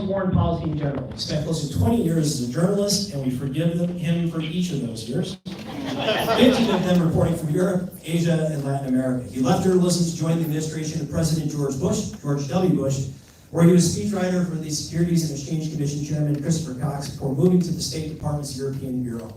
foreign policy in general. He spent close to 20 years as a journalist, and we forgive him for each of those years. 15 of them reporting from Europe, Asia, and Latin America. He left journalism to join the administration of President George W. Bush, where he was speechwriter for the Securities and Exchange Commission Chairman Christopher Cox before moving to the State Department's European Bureau.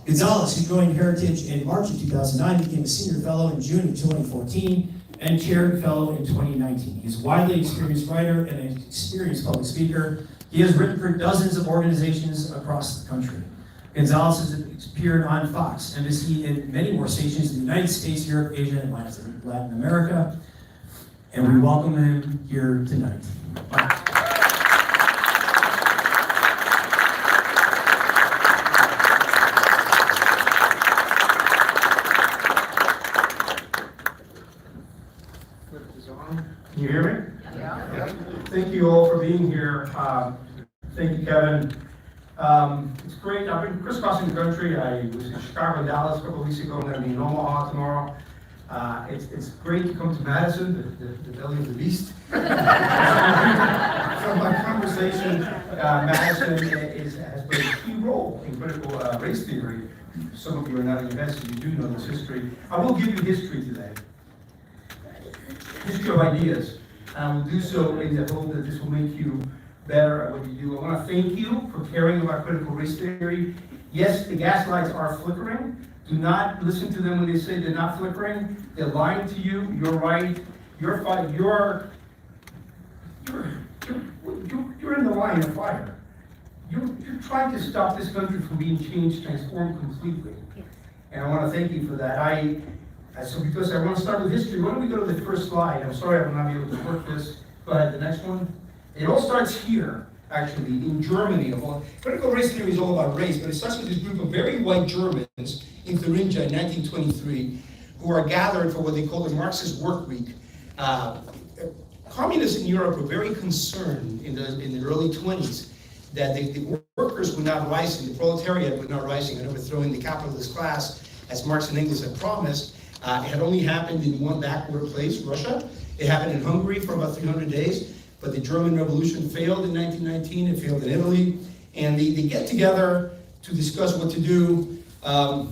Gonzalez, who joined Heritage in March of 2009, became a senior fellow in June of 2014 and chaired fellow in 2019. He's a widely experienced writer and an experienced public speaker. He has written for dozens of organizations across the country. Gonzalez has appeared on Fox, NBC, and many more stations in the United States, Europe, Asia, and Latin America. And we welcome him here tonight. Can you hear me? Yeah. Thank you all for being here. Thank you, Kevin. It's great. I've been crisscrossing the country. I was in Chicago and Dallas a couple of weeks ago. I'm going to be in Omaha tomorrow. It's great to come to Madison, the belly of the beast. From my conversation, Madison has played a key role in critical race theory. Some of you are not in university, you do know this history. I will give you history today. History of ideas. I will do so in the hope that this will make you better at what you do. I want to thank you for caring about critical race theory. Yes, the gas lights are flickering. Do not listen to them when they say they're not flickering. They're lying to you. You're right. You're in the line of fire. You're trying to stop this country from being changed, transformed completely. And I want to thank you for that. So because I want to start with history, why don't we go to the first slide? I'm sorry I will not be able to work this. Go ahead, the next one. It all starts here, actually, in Germany. Critical race theory is all about race, but it starts with this group of very white Germans in Thuringia in 1923 who are gathered for what they call the Marxist Work Week. Communists in Europe were very concerned in the early 20s that the workers were not rising, the proletariat were not rising and overthrowing the capitalist class as Marx and Engels had promised. It had only happened in one backward place, Russia. It happened in Hungary for about 300 days, but the German Revolution failed in 1919, it failed in Italy, and they get together to discuss what to do. I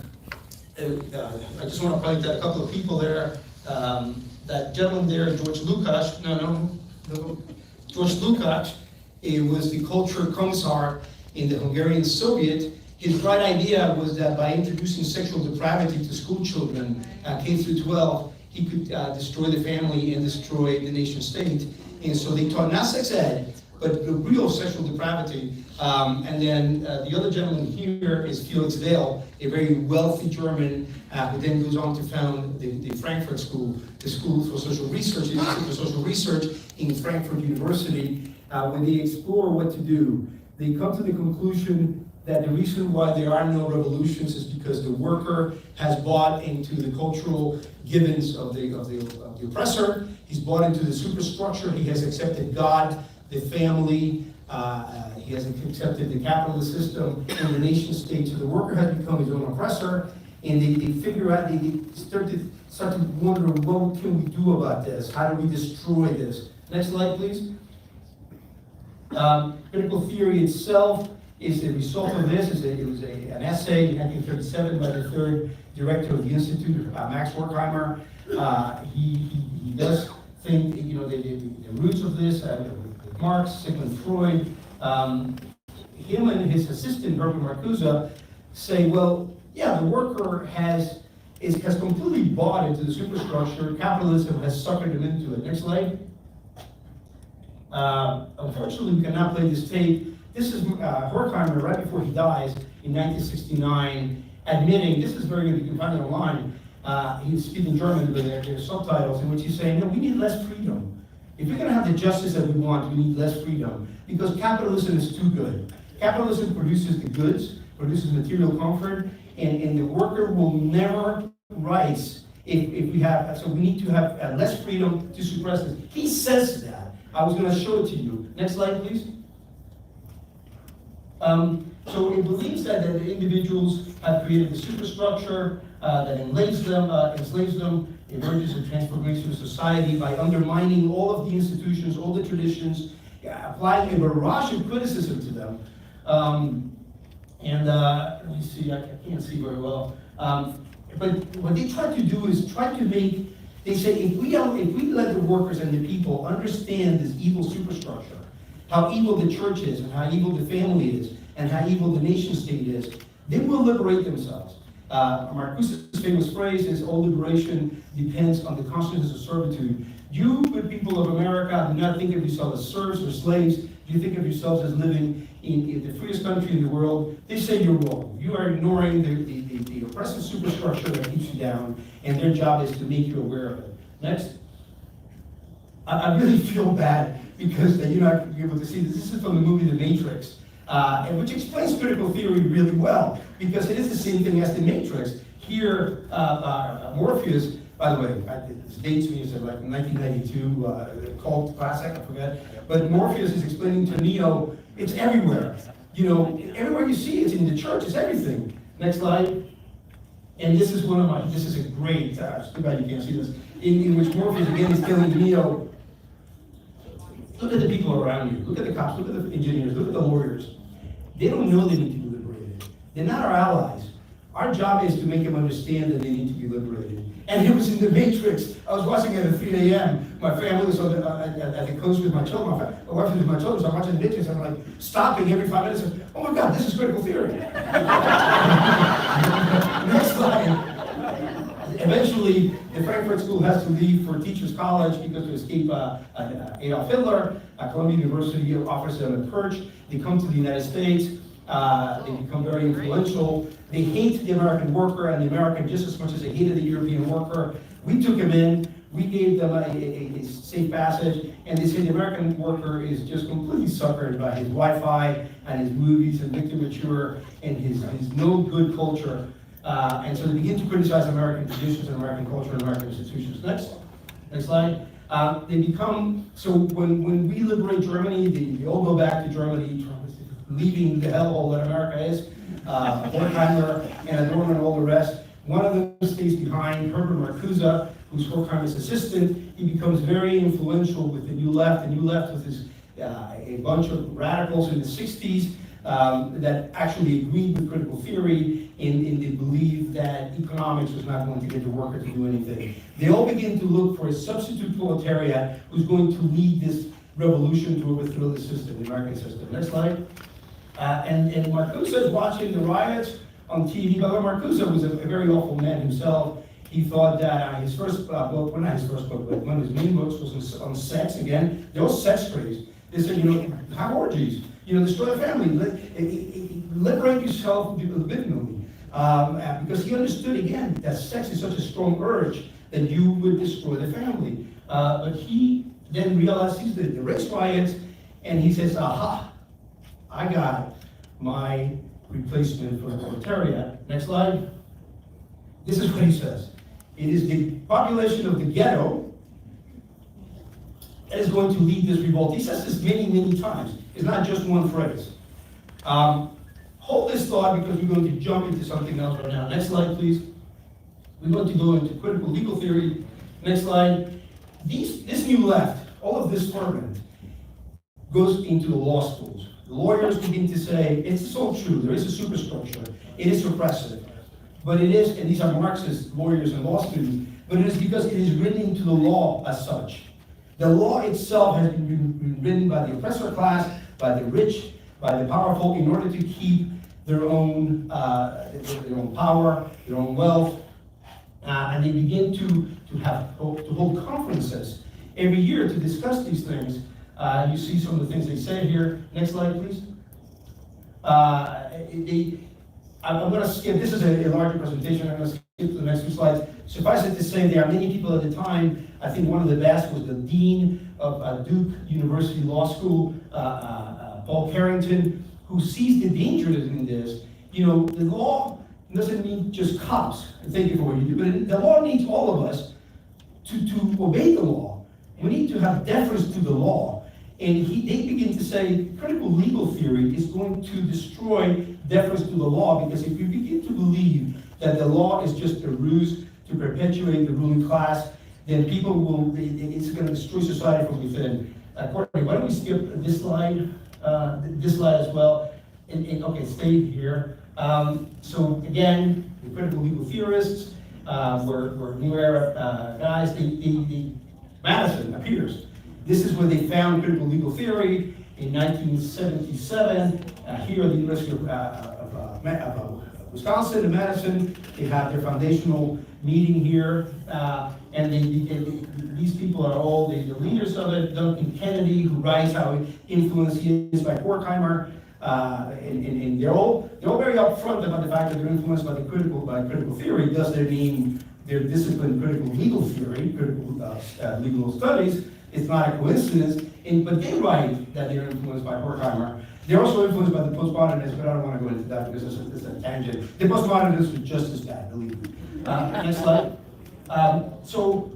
just want to point out a couple of people there. That gentleman there, George Lukács, George Lukács, he was the culture commissar in the Hungarian Soviet. His bright idea was that by introducing sexual depravity to school children, K through 12, he could destroy the family and destroy the nation state. And so they taught not sex ed, but the real sexual depravity. And then the other gentleman here is Felix Wehl, a very wealthy German, who then goes on to found the Frankfurt School, the School for Social Research, the Institute for Social Research in Frankfurt University. When they explore what to do, they come to the conclusion that the reason why there are no revolutions is because the worker has bought into the cultural givens of the oppressor. He's bought into the superstructure. He has accepted God, the family. He has accepted the capitalist system and the nation state. So the worker has become his own oppressor. And they figure out, they start to wonder, what can we do about this? How do we destroy this? Next slide, please. Critical theory itself is the result of this. It was an essay in 1937 by the third director of the Institute, Max Horkheimer. He does think, the roots of this, Marx, Sigmund Freud, him and his assistant, Herbert Marcuse, say, well, yeah, the worker has completely bought into the superstructure. Capitalism has suckered him into it. Next slide. Unfortunately, we cannot play this tape. This is Horkheimer right before he dies in 1969, admitting, this is very good, you can find it online, he's speaking German, but there's subtitles in which he's saying, no, we need less freedom. If you're going to have the justice that we want, we need less freedom, because capitalism is too good. Capitalism produces the goods, produces material comfort, and the worker will never rise if we have, so we need to have less freedom to suppress this. He says that. I was going to show it to you. Next slide, please. So it believes that the individuals have created the superstructure that enslaves them, emerges a transformation of society by undermining all of the institutions, all the traditions, applying a barrage of criticism to them. Let me see, I can't see very well. But what they try to do is they say, if we let the workers and the people understand this evil superstructure, how evil the church is, and how evil the family is, and how evil the nation state is, they will liberate themselves. Marcuse's famous phrase is, all liberation depends on the consciousness of servitude. You, good people of America, do not think of yourselves as serfs or slaves. You think of yourselves as living in the freest country in the world. They say you're wrong. You are ignoring the oppressive superstructure that keeps you down, and their job is to make you aware of it. Next. I really feel bad because you're not able to see this. This is from the movie The Matrix, which explains critical theory really well, because it is the same thing as The Matrix. Here, Morpheus, by the way, this dates me, it's like 1992, cult classic, I forget. But Morpheus is explaining to Neo, it's everywhere. Everywhere you see it's in the church, it's everything. Next slide. And this is this is a great, too bad you can't see this, in which Morpheus again is telling Neo, look at the people around you, look at the cops, look at the engineers, look at the lawyers. They don't know they need to be liberated. They're not our allies. Our job is to make them understand that they need to be liberated. And it was in The Matrix. I was watching it at 3 a.m. My family was at the coast with my children. My wife was with my children, so I'm watching The Matrix. I'm like stopping every 5 minutes. And, oh my God, this is critical theory. Next slide. Eventually, the Frankfurt School has to leave for Teachers College because to escape Adolf Hitler. Columbia University offers them a perch. They come to the United States. They become very influential. They hate the American worker and the American just as much as they hated the European worker. We took them in. We gave them a safe passage, and they say the American worker is just completely suckered by his Wi-Fi and his movies and Victor Mature and his no good culture. And so they begin to criticize American traditions and American culture and American institutions. Next slide. They become, so when we liberate Germany, they all go back to Germany, leaving the hellhole that America is. Horkheimer and Adorno and all the rest. One of them stays behind, Herbert Marcuse, who's Horkheimer's assistant. He becomes very influential with the New Left. The New Left was a bunch of radicals in the 60s that actually agreed with critical theory and they believed that economics was not going to get the worker to do anything. They all begin to look for a substitute proletariat who's going to lead this revolution to overthrow the system, the American system. Next slide. And Marcuse is watching the riots on TV. But Marcuse was a very awful man himself. He thought that his first book, well, not his first book, but one of his main books was on sex. Again, they're all sex crazed. They said, have orgies, destroy the family, liberate yourself libidinally. Because he understood, again, that sex is such a strong urge that you would destroy the family. But he then realized he's the race riots, and he says, aha, I got my replacement for the proletariat. Next slide. This is what he says. It is the population of the ghetto that is going to lead this revolt. He says this many, many times. It's not just one phrase. Hold this thought because we're going to jump into something else right now. Next slide, please. We're going to go into critical legal theory. Next slide. This new left, all of this ferment, goes into the law schools. The lawyers begin to say, it's so true, there is a superstructure, it is repressive. But it is, and these are Marxist lawyers and law students, but it is because it is written into the law as such. The law itself has been written by the oppressor class, by the rich, by the powerful, in order to keep their own power, their own wealth, and they begin to hold conferences every year to discuss these things. You see some of the things they say here. Next slide, please. I'm going to skip. This is a larger presentation. I'm going to skip to the next few slides. Suffice it to say, there are many people at the time. I think one of the best was the dean of Duke University Law School, Paul Carrington, who sees the dangers in this. The law doesn't mean just cops. Thank you for what you do. But the law needs all of us to obey the law. We need to have deference to the law. And they begin to say critical legal theory is going to destroy deference to the law, because if you begin to believe that the law is just a ruse to perpetuate the ruling class, then it's going to destroy society from within. Courtney, why don't we skip this slide as well? Okay, stay here. So again, the critical legal theorists were New Era guys. Madison appears. This is where they found critical legal theory in 1977. Here at the University of Wisconsin in Madison, they have their foundational meeting here, and these people are all the leaders of it. Duncan Kennedy, who writes how influenced he is by Horkheimer, and they're all very upfront about the fact that they're influenced by critical theory. Does that mean they're disciplined critical legal theory, critical legal studies? It's not a coincidence, but they write that they're influenced by Horkheimer. They're also influenced by the postmodernists, but I don't want to go into that because it's a tangent. The postmodernists are just as bad, believe me. Next slide. So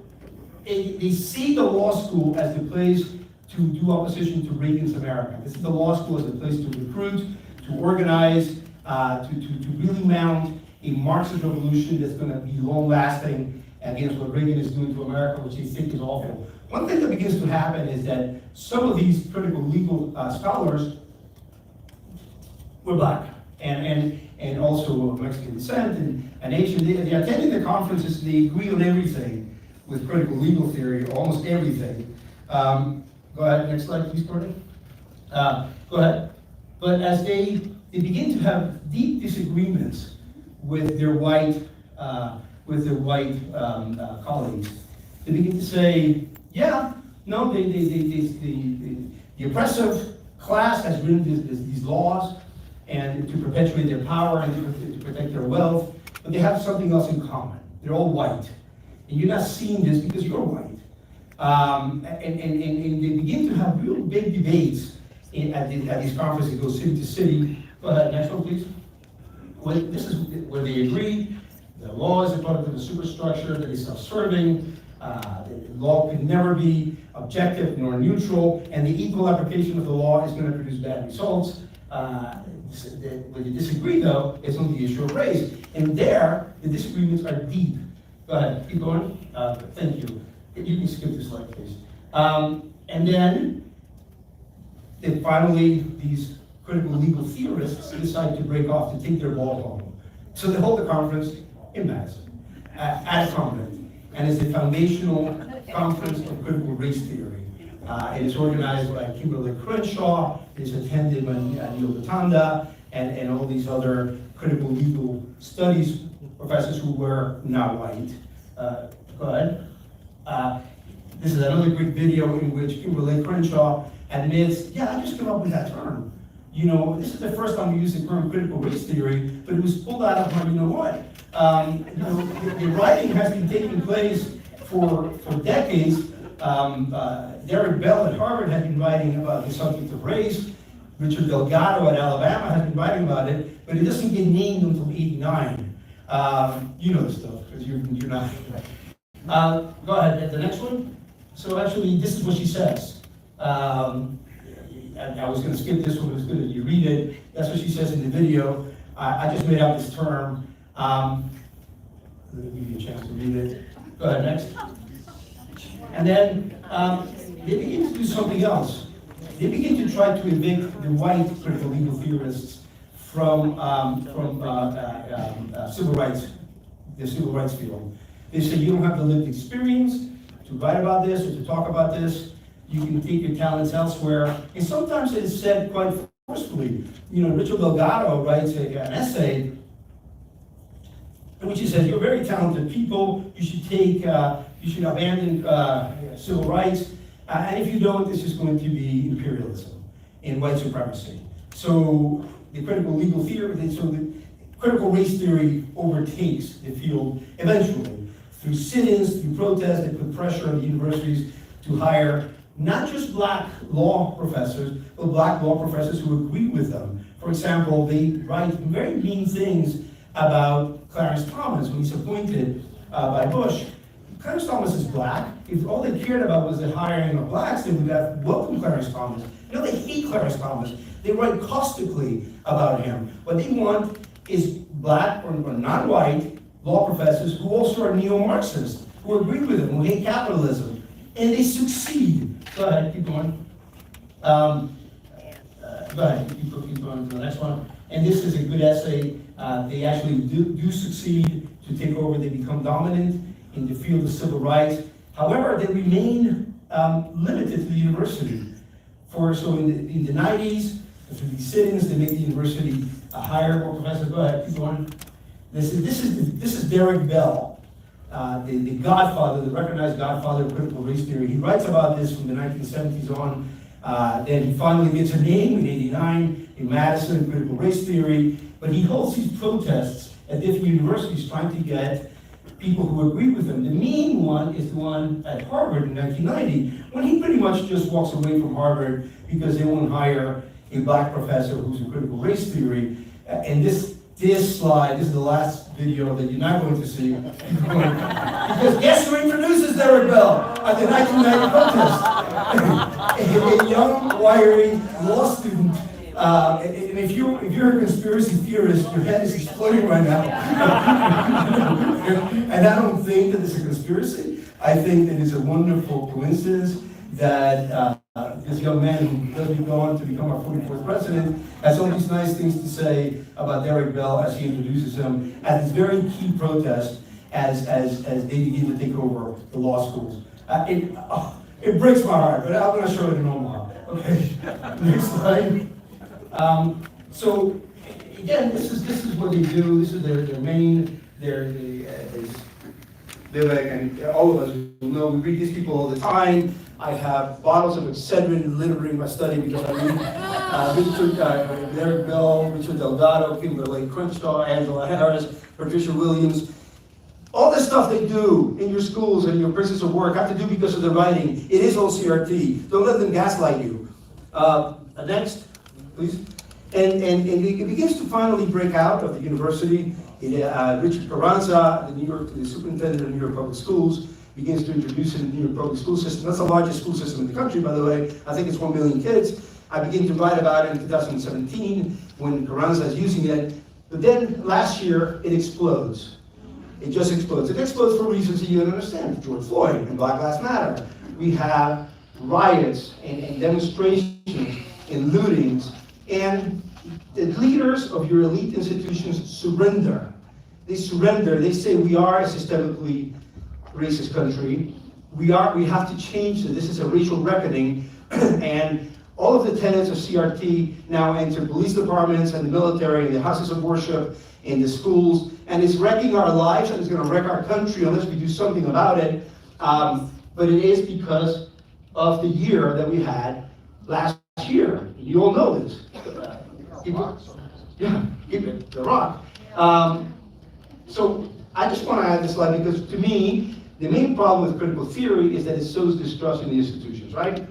they see the law school as the place to do opposition to Reagan's America. This is the law school as a place to recruit, to organize, to really mount a Marxist revolution that's going to be long-lasting against what Reagan is doing to America, which they think is awful. One thing that begins to happen is that some of these critical legal scholars were black and also of Mexican descent and Asian. They attending the conferences, they agree on everything with critical legal theory, almost everything. Go ahead, next slide, please, Courtney. Go ahead. But as they begin to have deep disagreements with their white colleagues, they begin to say, yeah, no, the oppressive class has written these laws and to perpetuate their power and to protect their wealth, but they have something else in common. They're all white. And you're not seeing this because you're white. And they begin to have real big debates at these conferences. They go city to city. Go ahead, next one, please. This is where they agree. The law is a product of a superstructure that is self-serving. The law can never be objective nor neutral, and the equal application of the law is going to produce bad results. When you disagree, though, it's on the issue of race. And there, the disagreements are deep. Go ahead, keep going. Thank you. You can skip this slide, please. And then finally, these critical legal theorists decide to break off, to take their ball home. So they hold the conference in Madison, at a convent. And it's the foundational conference of critical race theory. It is organized by Kimberly Crenshaw. It's attended by Neil Batanda and all these other critical legal studies professors who were not white. Go ahead. This is another great video in which Kimberly Crenshaw admits, yeah, I just came up with that term. You know, this is the first time we used the term critical race theory, but it was pulled out of you know what? The writing has been taking place for decades. Derek Bell at Harvard had been writing about the subject of race. Richard Delgado at Alabama has been writing about it, but it doesn't get named until '89. You know the stuff, because you're not. Go ahead, the next one. So actually, this is what she says. I was going to skip this one, but it's good that you read it. That's what she says in the video. I just made up this term. Let me give you a chance to read it. Go ahead, next. And then they begin to do something else. They begin to try to evict the white critical legal theorists from civil rights, the civil rights field. They say you don't have the lived experience to write about this or to talk about this. You can take your talents elsewhere. And sometimes it is said quite forcefully. You know, Richard Delgado writes an essay in which he says, you're very talented people, you should abandon civil rights, and if you don't, this is going to be imperialism and white supremacy. So the critical legal theory, the critical race theory overtakes the field eventually. Through sit-ins, through protests, they put pressure on the universities to hire not just black law professors, but black law professors who agree with them. For example, they write very mean things about Clarence Thomas when he's appointed by Bush. Clarence Thomas is black. If all they cared about was the hiring of blacks, they would have welcomed Clarence Thomas. You know, they hate Clarence Thomas. They write caustically about him. What they want is black or non-white law professors who also are neo-Marxists, who agree with him, who hate capitalism. And they succeed. Go ahead, keep going. Go ahead, keep going to the next one. And this is a good essay. They actually do succeed to take over. They become dominant in the field of civil rights. However, they remain limited to the university. So in the 90s, through these sittings, they make the university hire more professors. Go ahead, keep going. This is Derek Bell, the godfather, the recognized godfather of critical race theory. He writes about this from the 1970s on. Then he finally gets a name in '89 in Madison, critical race theory. But he holds these protests at different universities trying to get people who agree with him. The main one is the one at Harvard in 1990, when he pretty much just walks away from Harvard because they won't hire a black professor who's in critical race theory. And this slide, this is the last video that you're not going to see. Because guess who introduces Derek Bell at the 1990 protest? A young, wiry law student. And if you're a conspiracy theorist, your head is exploding right now. And I don't think that it's a conspiracy. I think that it's a wonderful coincidence that this young man who doesn't go on to become our 44th president has all these nice things to say about Derek Bell as he introduces him at this very key protest as they begin to take over the law schools. It breaks my heart, but I'm going to show it in Omaha. Okay, next slide. So again, this is what they do. This is their main. And all of us know we read these people all the time. I have bottles of Excedrin littering my study because I read Derek Bell, Richard Delgado, Kimberly Crenshaw, Angela Harris, Patricia Williams. All this stuff they do in your schools and your places of work have to do because of the writing. It is all CRT. Don't let them gaslight you. Next, please. And it begins to finally break out of the university. Richard Carranza, the superintendent of New York Public Schools, begins to introduce it in the New York Public School System. That's the largest school system in the country, by the way. I think it's 1 million kids. I begin to write about it in 2017 when Carranza is using it. But then last year, it explodes. It just explodes. It explodes for reasons that you don't understand. George Floyd and Black Lives Matter. We have riots and demonstrations and lootings, and the leaders of your elite institutions surrender. They surrender. They say we are a systemically racist country. We have to change this. This is a racial reckoning, and all of the tenets of CRT now enter police departments and the military and the houses of worship in the schools, and it's wrecking our lives, and it's going to wreck our country unless we do something about it. But it is because of the year that we had last year. You all know this. Keep it, the rock. So I just want to add this slide because to me, the main problem with critical theory is that it sows distrust in the institutions, right?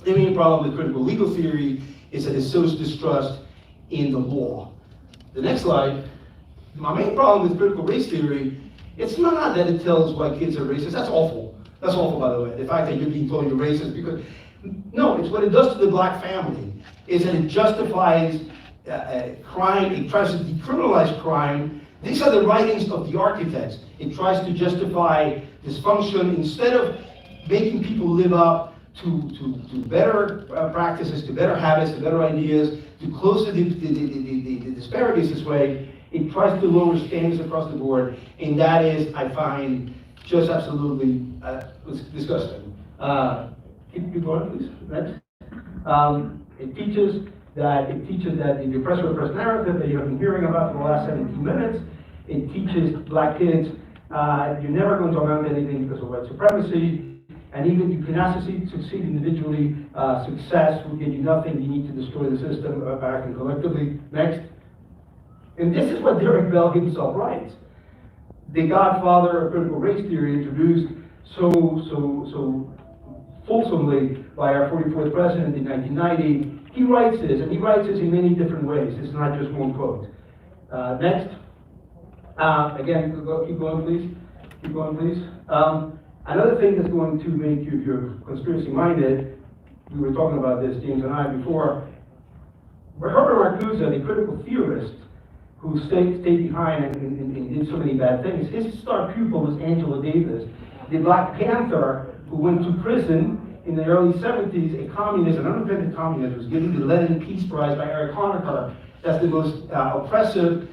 The main problem with critical legal theory is that it sows distrust in the law. The next slide, my main problem with critical race theory, it's not that it tells why kids are racist. That's awful. That's awful, by the way. The fact that you're being told you're racist because, no, it's what it does to the black family, is that it justifies crime, it tries to decriminalize crime. These are the writings of the architects. It tries to justify dysfunction instead of making people live up to better practices, to better habits, to better ideas, to close the disparities this way. It tries to lower standards across the board, and that is, I find, just absolutely disgusting. Keep going, please. Next. It teaches that the oppressive repressed narrative that you have been hearing about for the last 17 minutes. It teaches black kids you're never going to amount to anything because of white supremacy, and even you cannot succeed individually. Success will get you nothing. You need to destroy the system back and collectively. Next. And this is what Derek Bell himself writes. The godfather of critical race theory, introduced so fulsomely by our 44th president in 1990. He writes this, and he writes this in many different ways. It's not just one quote. Next. Again, keep going, please. Keep going, please. Another thing that's going to make you, if you're conspiracy-minded, we were talking about this, James and I, before. Herbert Marcuse, the critical theorist who stayed behind and did so many bad things, his star pupil was Angela Davis, the Black Panther who went to prison in the early 70s, a communist, an unrepentant communist, was given the Lenin Peace Prize by Erich Honecker. That's the most oppressive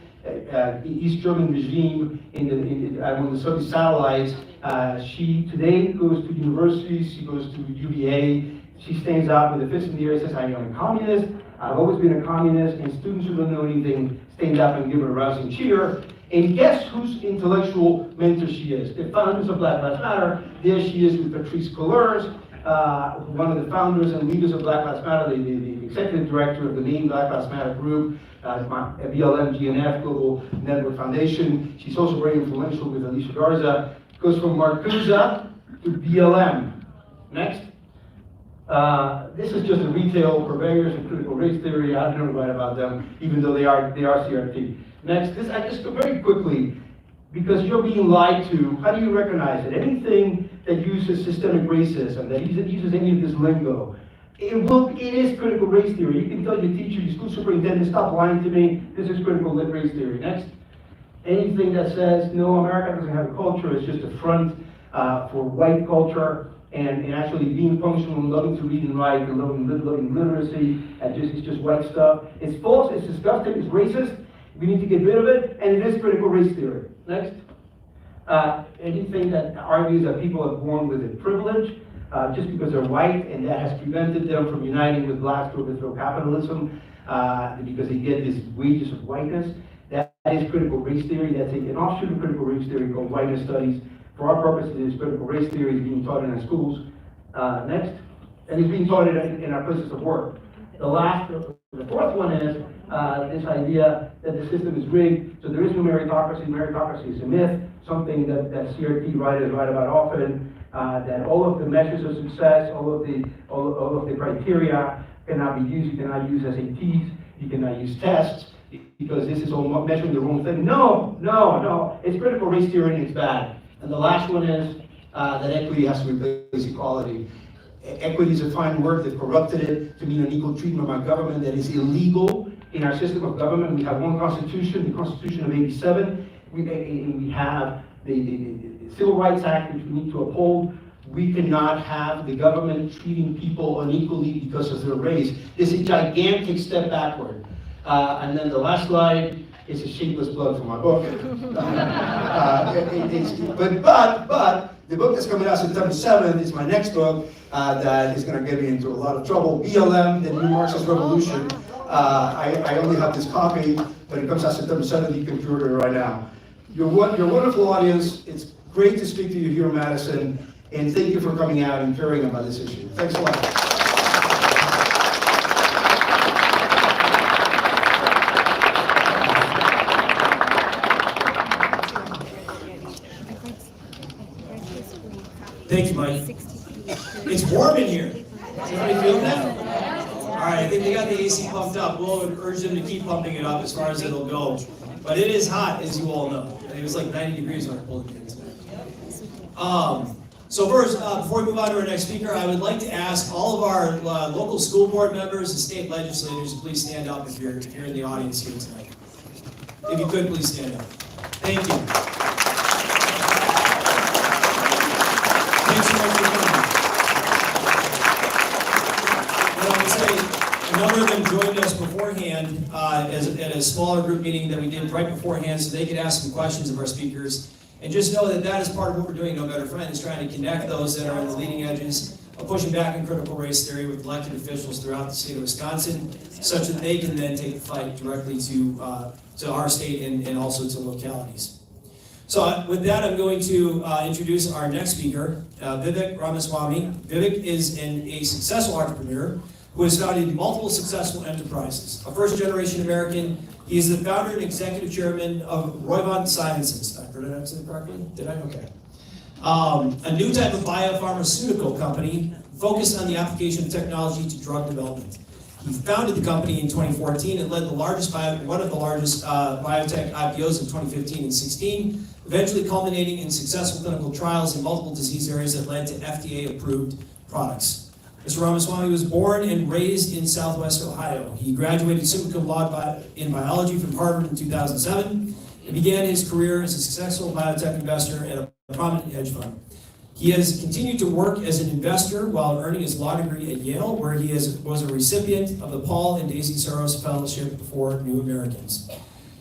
East German regime among the Soviet satellites. She today goes to universities, she goes to UVA, she stands up with a fist in the air and says, I am a communist, I've always been a communist, and students who don't know anything stand up and give her a rousing cheer. And guess whose intellectual mentor she is? The founders of Black Lives Matter. There she is with Patrice Cullors, one of the founders and leaders of Black Lives Matter, the executive director of the main Black Lives Matter group, BLM, GNF, Global Network Foundation. She's also very influential with Alicia Garza. Goes from Marcuse to BLM. Next. This is just the retail purveyors of critical race theory. I don't know right about them, even though they are CRT. Next, I just go very quickly, because you're being lied to. How do you recognize it? Anything that uses systemic racism, that uses any of this lingo, it is critical race theory. You can tell your teacher, your school superintendent, stop lying to me. This is critical race theory. Next, anything that says, no, America doesn't have a culture, it's just a front for white culture, and actually being functional and loving to read and write and loving literacy, it's just white stuff. It's false, it's disgusting, it's racist. We need to get rid of it, and it is critical race theory. Next. Anything that argues that people are born with a privilege just because they're white, and that has prevented them from uniting with blacks to overthrow capitalism because they get these wages of whiteness. That is critical race theory. That's an offshoot of critical race theory called whiteness studies. For our purposes, critical race theory is being taught in our schools. Next. And it's being taught in our places of work. The fourth one is this idea that the system is rigged, so there is no meritocracy. Meritocracy is a myth, something that CRT writers write about often, that all of the measures of success, all of the criteria cannot be used. You cannot use SATs, you cannot use tests, because this is all measuring the wrong thing. No, it's critical race theory and it's bad. And the last one is that equity has to replace equality. Equity is a fine word. They've corrupted it to mean an equal treatment by government. That is illegal in our system of government. We have one constitution, the Constitution of '87. We have the Civil Rights Act, which we need to uphold. We cannot have the government treating people unequally because of their race. It's a gigantic step backward. And then the last slide is a shameless plug for my book. But the book that's coming out September 7th is my next book that is going to get me into a lot of trouble. BLM, the New Marxist Revolution. I only have this copy, but it comes out September 7th. You can pre-order it right now. You're a wonderful audience. It's great to speak to you here in Madison, and thank you for coming out and caring about this issue. Thanks a lot. Thank you, Mike. It's warm in here. Does everybody feel that? All right, I think they got the AC pumped up. We'll urge them to keep pumping it up as far as it'll go. But it is hot, as you all know. It was like 90 degrees when I pulled it in today. So first, before we move on to our next speaker, I would like to ask all of our local school board members and state legislators to please stand up if you're in the audience here tonight. If you could, please stand up. Thank you. Thanks so much for coming. And I would say a number of them joined us beforehand at a smaller group meeting that we did right beforehand so they could ask some questions of our speakers. And just know that that is part of what we're doing, No Better Friend, is trying to connect those that are on the leading edges of pushing back on critical race theory with elected officials throughout the state of Wisconsin, such that they can then take the fight directly to our state and also to localities. So with that, I'm going to introduce our next speaker, Vivek Ramaswamy. Vivek is a successful entrepreneur who has founded multiple successful enterprises. A first-generation American, he is the founder and executive chairman of Roivant Sciences. Did I pronounce it correctly? Did I? Okay. A new type of biopharmaceutical company focused on the application of technology to drug development. He founded the company in 2014 and led one of the largest biotech IPOs in 2015 and 16, eventually culminating in successful clinical trials in multiple disease areas that led to FDA-approved products. Mr. Ramaswamy was born and raised in Southwest Ohio. He graduated summa cum laude in biology from Harvard in 2007 and began his career as a successful biotech investor at a prominent hedge fund. He has continued to work as an investor while earning his law degree at Yale, where he was a recipient of the Paul and Daisy Saros Fellowship for New Americans.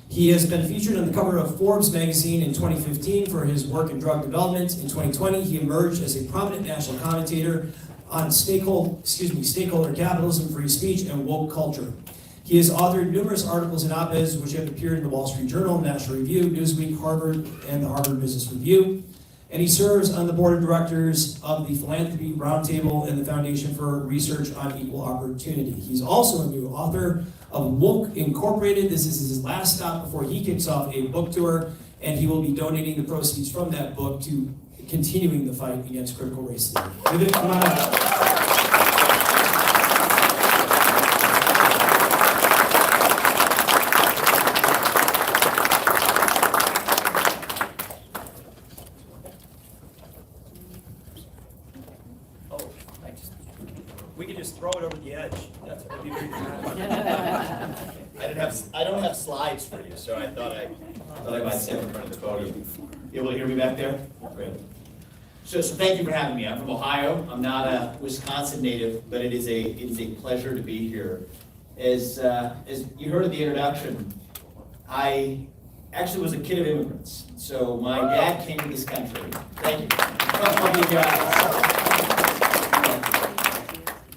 He has been featured on the cover of Forbes magazine in 2015 for his work in drug development. In 2020, he emerged as a prominent national commentator on stakeholder capitalism, free speech, and woke culture. He has authored numerous articles and op-eds which have appeared in the Wall Street Journal, National Review, Newsweek, Harvard, and the Harvard Business Review. And he serves on the board of directors of the Philanthropy Roundtable and the Foundation for Research on Equal Opportunity. He's also a new author of Woke Incorporated. This is his last stop before he kicks off a book tour, and he will be donating the proceeds from that book to continuing the fight against critical race theory. Vivek, come on up. We could just throw it over the edge. That'd be pretty fun. I don't have slides for you, so I thought I might stand in front of the podium. You able to hear me back there? Great. So thank you for having me. I'm from Ohio. I'm not a Wisconsin native, but it is a pleasure to be here. As you heard in the introduction, I actually was a kid of immigrants. So my dad came to this country. Thank you.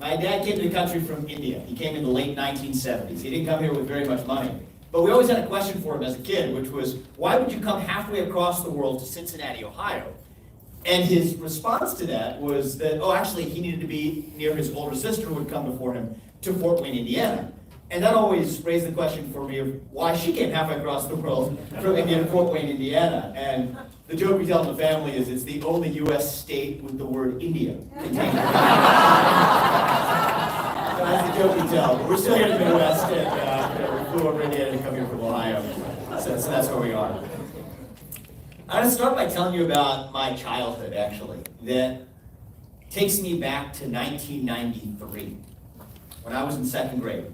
My dad came to the country from India. He came in the late 1970s. He didn't come here with very much money. But we always had a question for him as a kid, which was, why would you come halfway across the world to Cincinnati, Ohio? And his response to that was that, actually, he needed to be near his older sister who would come before him to Fort Wayne, Indiana. And that always raised the question for me of why she came halfway across the world from India to Fort Wayne, Indiana. And the joke we tell in the family is it's the only U.S. state with the word India contained. So that's the joke we tell. But we're still here in the Midwest, and we flew over Indiana to come here from Ohio. So that's where we are. I'm going to start by telling you about my childhood, actually, that takes me back to 1993, when I was in second grade.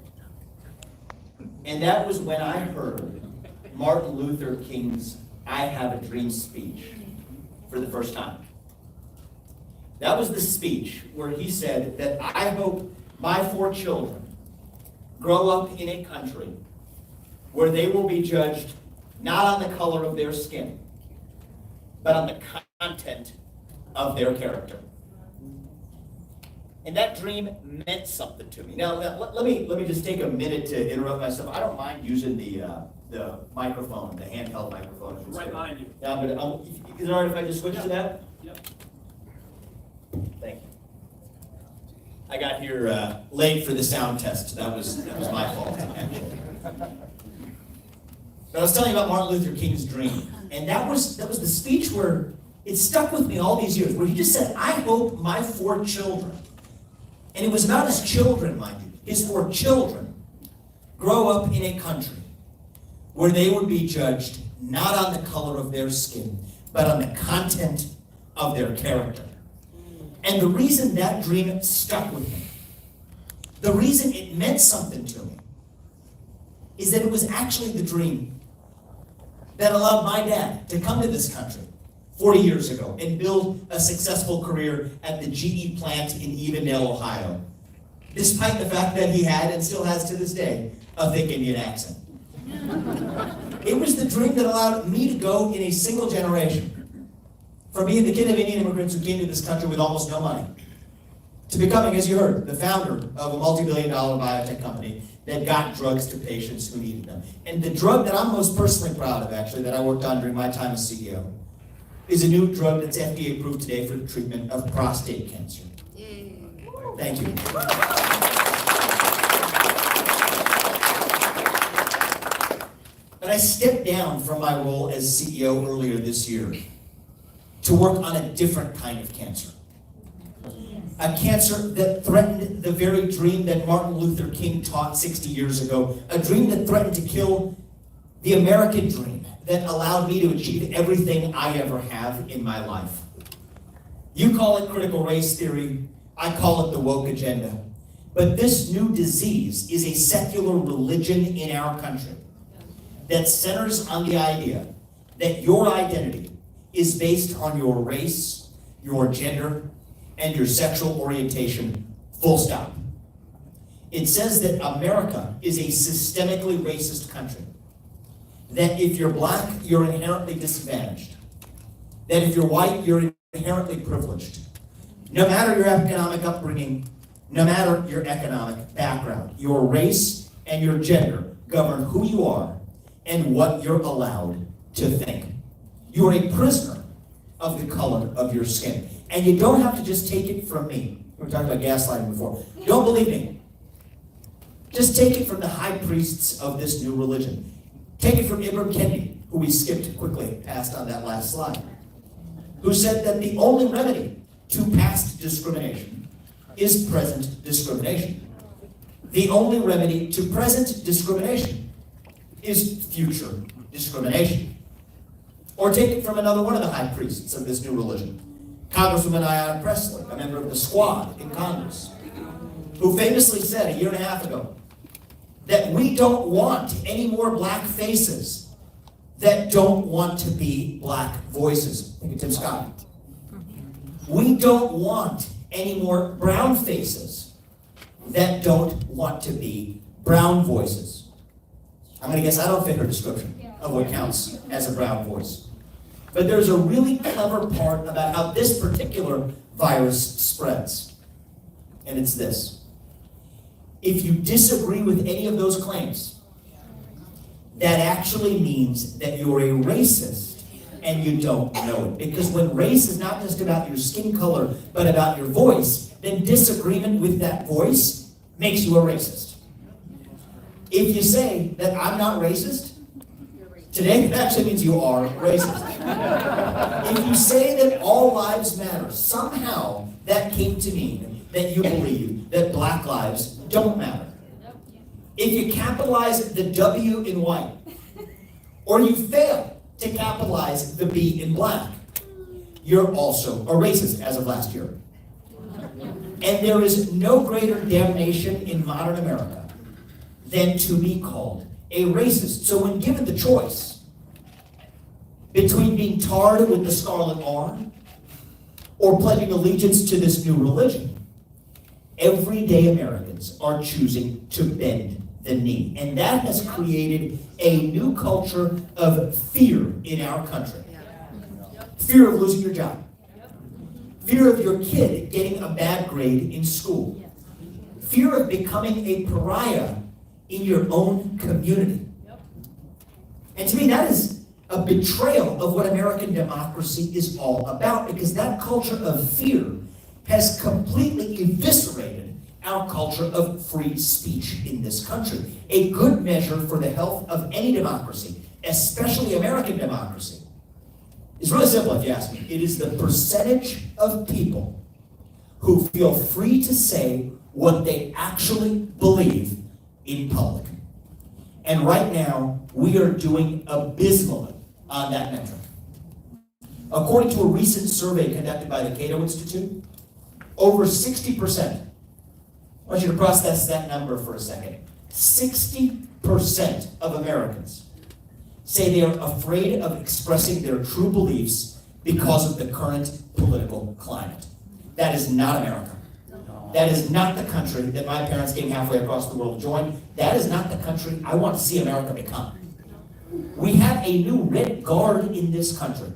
And that was when I heard Martin Luther King's I Have a Dream speech for the first time. That was the speech where he said that I hope my 4 children grow up in a country where they will be judged not on the color of their skin, but on the content of their character. And that dream meant something to me. Now, let me just take a minute to interrupt myself. I don't mind using the microphone, the handheld microphone. Right behind you. Yeah, but is it all right if I just switch to that? Yep. Thank you. I got here late for the sound test. That was my fault, actually. But I was telling you about Martin Luther King's dream, and that was the speech where it stuck with me all these years, where he just said, I hope my 4 children, and it was not his children, mind you, his 4 children, grow up in a country where they would be judged not on the color of their skin, but on the content of their character. And the reason that dream stuck with me, the reason it meant something to me, is that it was actually the dream that allowed my dad to come to this country 40 years ago and build a successful career at the GE plant in Evendale, Ohio, despite the fact that he had, and still has to this day, a thick Indian accent. It was the dream that allowed me to go in a single generation, from being the kid of Indian immigrants who came to this country with almost no money, to becoming, as you heard, the founder of a multi-billion-dollar biotech company that got drugs to patients who needed them. And the drug that I'm most personally proud of, actually, that I worked on during my time as CEO, is a new drug that's FDA approved today for the treatment of prostate cancer. Yay. Thank you. But I stepped down from my role as CEO earlier this year to work on a different kind of cancer. A cancer that threatened the very dream that Martin Luther King taught 60 years ago. A dream that threatened to kill the American dream that allowed me to achieve everything I ever have in my life. You call it critical race theory, I call it the woke agenda. But this new disease is a secular religion in our country that centers on the idea that your identity is based on your race, your gender, and your sexual orientation, full stop. It says that America is a systemically racist country. That if you're black, you're inherently disadvantaged. That if you're white, you're inherently privileged. No matter your economic upbringing, no matter your economic background, your race and your gender govern who you are and what you're allowed to think. You are a prisoner of the color of your skin. And you don't have to just take it from me. We were talking about gaslighting before. Don't believe me. Just take it from the high priests of this new religion. Take it from Ibram Kendi, who we skipped quickly past on that last slide, who said that the only remedy to past discrimination is present discrimination. The only remedy to present discrimination is future discrimination. Or take it from another one of the high priests of this new religion, Congresswoman Ayanna Pressley, a member of the Squad in Congress, who famously said a year and a half ago that we don't want any more black faces that don't want to be black voices. Think of Tim Scott. We don't want any more brown faces that don't want to be brown voices. I'm going to guess I don't fit her description of what counts as a brown voice. But there's a really clever part about how this particular virus spreads. And it's this. If you disagree with any of those claims, that actually means that you're a racist and you don't know it. Because when race is not just about your skin color, but about your voice, then disagreement with that voice makes you a racist. If you say that I'm not racist, today it actually means you are racist. If you say that all lives matter, somehow that came to mean that you believe that black lives don't matter. If you capitalize the W in white, or you fail to capitalize the B in black, you're also a racist as of last year. And there is no greater damnation in modern America than to be called a racist. So when given the choice between being tarred with the scarlet R or pledging allegiance to this new religion, everyday Americans are choosing to bend the knee. And that has created a new culture of fear in our country. Fear of losing your job. Fear of your kid getting a bad grade in school. Fear of becoming a pariah in your own community. And to me, that is a betrayal of what American democracy is all about, because that culture of fear has completely eviscerated our culture of free speech in this country. A good measure for the health of any democracy, especially American democracy, is really simple if you ask me. It is the percentage of people who feel free to say what they actually believe in public. And right now, we are doing abysmally on that metric. According to a recent survey conducted by the Cato Institute, over 60%, I want you to process that number for a second, 60% of Americans say they are afraid of expressing their true beliefs because of the current political climate. That is not America. That is not the country that my parents came halfway across the world to join. That is not the country I want to see America become. We have a new red guard in this country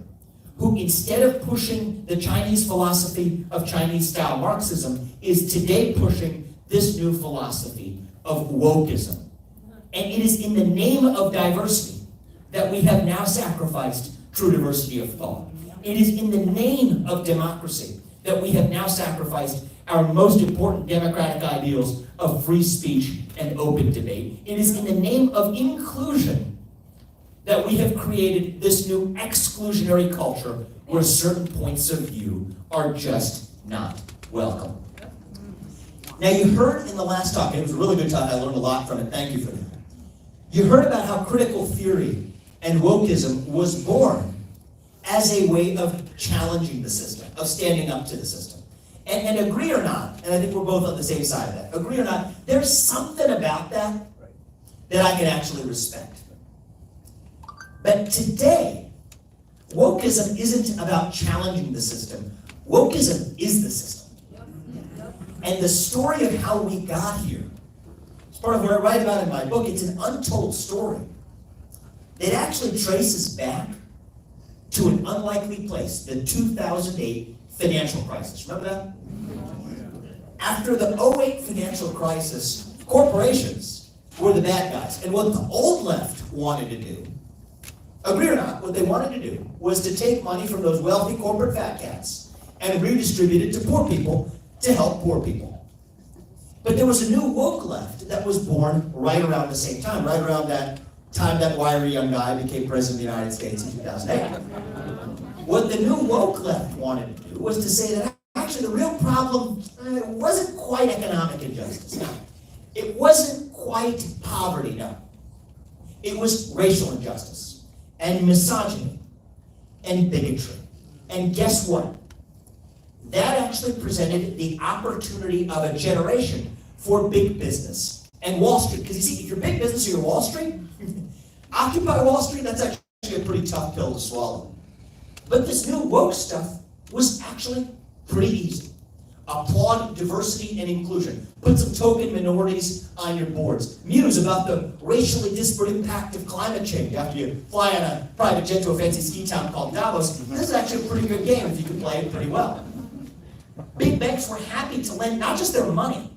who, instead of pushing the Chinese philosophy of Chinese-style Marxism, is today pushing this new philosophy of wokeism. And it is in the name of diversity that we have now sacrificed true diversity of thought. It is in the name of democracy that we have now sacrificed our most important democratic ideals of free speech and open debate. It is in the name of inclusion that we have created this new exclusionary culture where certain points of view are just not welcome. Now, you heard in the last talk, and it was a really good talk, I learned a lot from it, thank you for that. You heard about how critical theory and wokeism was born as a way of challenging the system, of standing up to the system. And agree or not, and I think we're both on the same side of that, agree or not, there's something about that that I can actually respect. But today, wokeism isn't about challenging the system. Wokeism is the system. And the story of how we got here, it's part of what I write about in my book. It's an untold story. It actually traces back to an unlikely place, the 2008 financial crisis. Remember that? After the 2008 financial crisis, corporations were the bad guys. And what the old left wanted to do, agree or not, what they wanted to do was to take money from those wealthy corporate fat cats and redistribute it to poor people to help poor people. But there was a new woke left that was born right around the same time, right around that time that wiry young guy became president of the United States in 2008. What the new woke left wanted to do was to say that actually the real problem wasn't quite economic injustice, no. It wasn't quite poverty, no. It was racial injustice and misogyny and bigotry. And guess what? That actually presented the opportunity of a generation for big business and Wall Street. Because you see, if you're big business or you're Wall Street, Occupy Wall Street, that's actually a pretty tough pill to swallow. But this new woke stuff was actually pretty easy. Applaud diversity and inclusion. Put some token minorities on your boards. Muse about the racially disparate impact of climate change after you fly on a private jet to a fancy ski town called Davos. This is actually a pretty good game if you can play it pretty well. Big banks were happy to lend not just their money,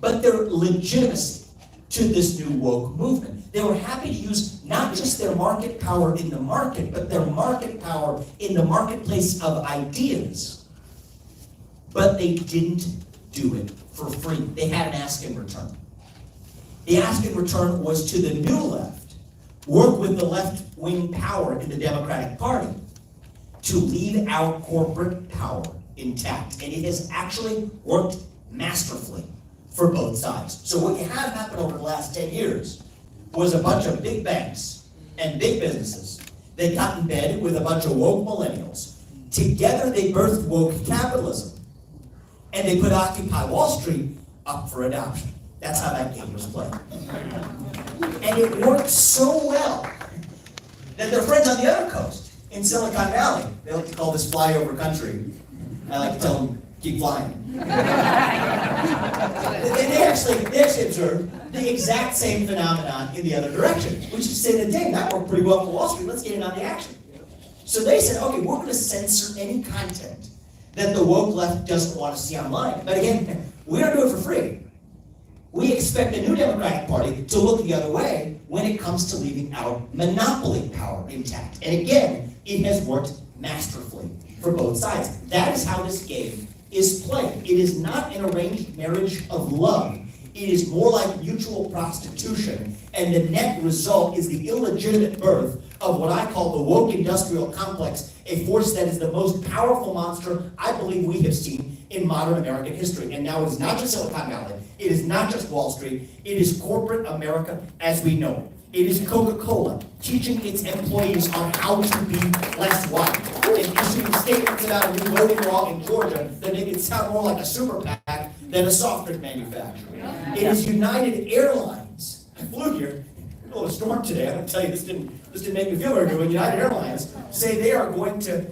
but their legitimacy to this new woke movement. They were happy to use not just their market power in the market, but their market power in the marketplace of ideas. But they didn't do it for free. They had an ask in return. The ask in return was to the new left, work with the left-wing power in the Democratic Party to leave out corporate power intact. And it has actually worked masterfully for both sides. So what you have happened over the last 10 years was a bunch of big banks and big businesses that got in bed with a bunch of woke millennials. Together they birthed woke capitalism. And they put Occupy Wall Street up for adoption. That's how that game was played. And it worked so well that their friends on the other coast, in Silicon Valley, they like to call this flyover country. I like to tell them, keep flying. they actually observed the exact same phenomenon in the other direction, which is to say that, dang, that worked pretty well for Wall Street, let's get in on the action. So they said, okay, we're going to censor any content that the woke left doesn't want to see online. But again, we don't do it for free. We expect the new Democratic Party to look the other way when it comes to leaving our monopoly power intact. And again, it has worked masterfully for both sides. That is how this game is played. It is not an arranged marriage of love. It is more like mutual prostitution, and the net result is the illegitimate birth of what I call the woke industrial complex, a force that is the most powerful monster I believe we have seen in modern American history. And now it's not just Silicon Valley, it is not just Wall Street, it is corporate America as we know it. It is Coca-Cola teaching its employees on how to be less white and issuing statements about a new voting law in Georgia that make it sound more like a super PAC than a soft drink manufacturer. It is United Airlines. I flew here. Oh, a storm today. I'm going to tell you, this didn't make me feel very good. When United Airlines say they are going to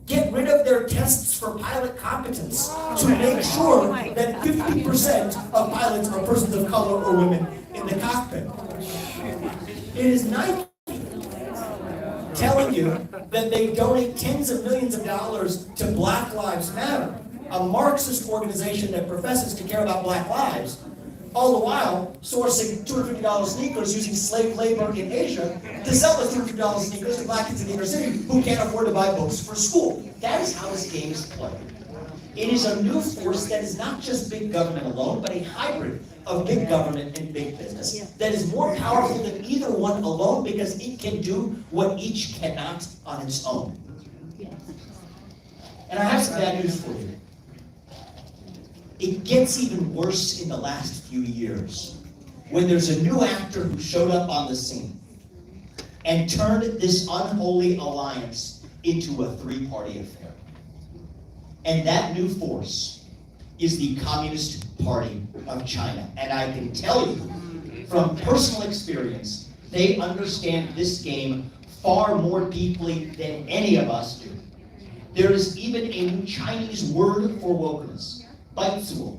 get rid of their tests for pilot competence to make sure that 50% of pilots are persons of color or women in the cockpit. It is Nike telling you that they donate tens of millions of dollars to Black Lives Matter, a Marxist organization that professes to care about black lives, all the while sourcing $250 sneakers using slave labor in Asia to sell those $250 sneakers to black kids in New York City who can't afford to buy books for school. That is how this game is played. It is a new force that is not just big government alone, but a hybrid of big government and big business that is more powerful than either one alone because it can do what each cannot on its own. And I have some bad news for you. It gets even worse in the last few years when there's a new actor who showed up on the scene and turned this unholy alliance into a three-party affair. And that new force is the Communist Party of China. And I can tell you from personal experience, they understand this game far more deeply than any of us do. There is even a new Chinese word for wokeness, baizuo.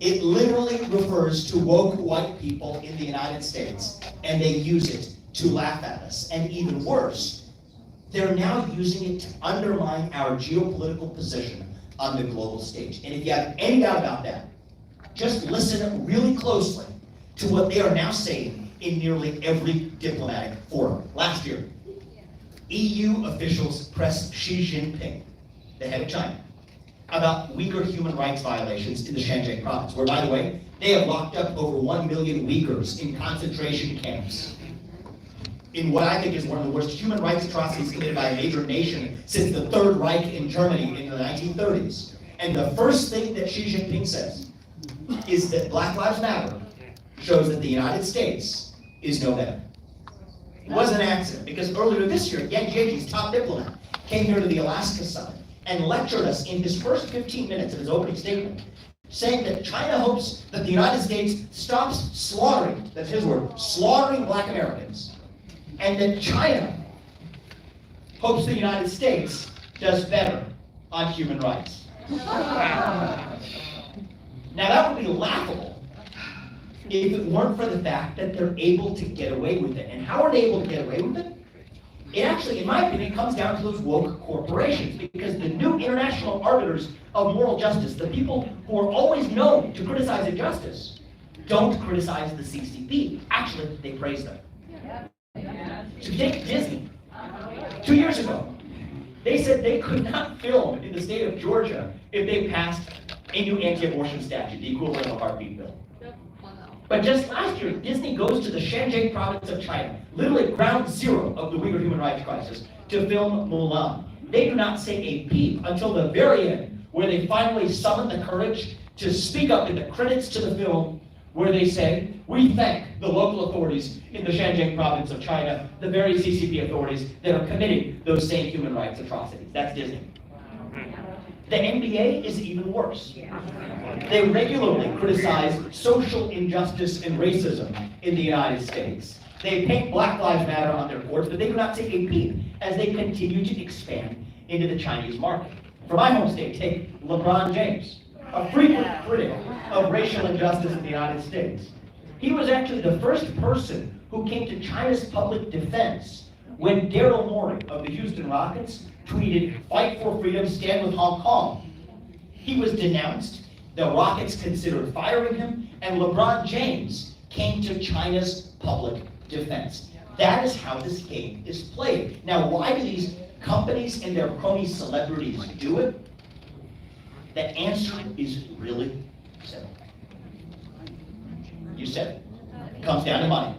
It literally refers to woke white people in the United States, and they use it to laugh at us. And even worse, they're now using it to undermine our geopolitical position on the global stage. And if you have any doubt about that, just listen really closely to what they are now saying in nearly every diplomatic forum. Last year, EU officials pressed Xi Jinping, the head of China, about Uyghur human rights violations in the Xinjiang province, where, by the way, they have locked up over 1 million Uyghurs in concentration camps in what I think is one of the worst human rights atrocities committed by a major nation since the Third Reich in Germany in the 1930s. And the first thing that Xi Jinping says is that Black Lives Matter shows that the United States is no better. It wasn't an accident, because earlier this year, Yang Jiechi's top diplomat came here to the Alaska summit and lectured us in his first 15 minutes of his opening statement, saying that China hopes that the United States stops slaughtering, that's his word, slaughtering Black Americans, and that China hopes the United States does better on human rights. Now that would be laughable if it weren't for the fact that they're able to get away with it. And how are they able to get away with it? It actually, in my opinion, comes down to those woke corporations, because the new international arbiters of moral justice, the people who are always known to criticize injustice, don't criticize the CCP. Actually, they praise them. So take Disney. 2 years ago, they said they could not film in the state of Georgia if they passed a new anti-abortion statute, the equivalent of a heartbeat bill. But just last year, Disney goes to the Xinjiang province of China, literally ground zero of the Uyghur human rights crisis, to film Mulan. They do not say a peep until the very end, where they finally summon the courage to speak up in the credits to the film, where they say, "We thank the local authorities in the Xinjiang province of China, the very CCP authorities that are committing those same human rights atrocities." That's Disney. The NBA is even worse. They regularly criticize social injustice and racism in the United States. They paint Black Lives Matter on their courts, but they do not take a peep as they continue to expand into the Chinese market. For my home state, take LeBron James, a frequent critic of racial injustice in the United States. He was actually the first person who came to China's public defense when Daryl Morey of the Houston Rockets tweeted, "Fight for freedom, stand with Hong Kong." He was denounced, the Rockets considered firing him, and LeBron James came to China's public defense. That is how this game is played. Now, why do these companies and their crony celebrities do it? The answer is really simple. You said it. It comes down to money.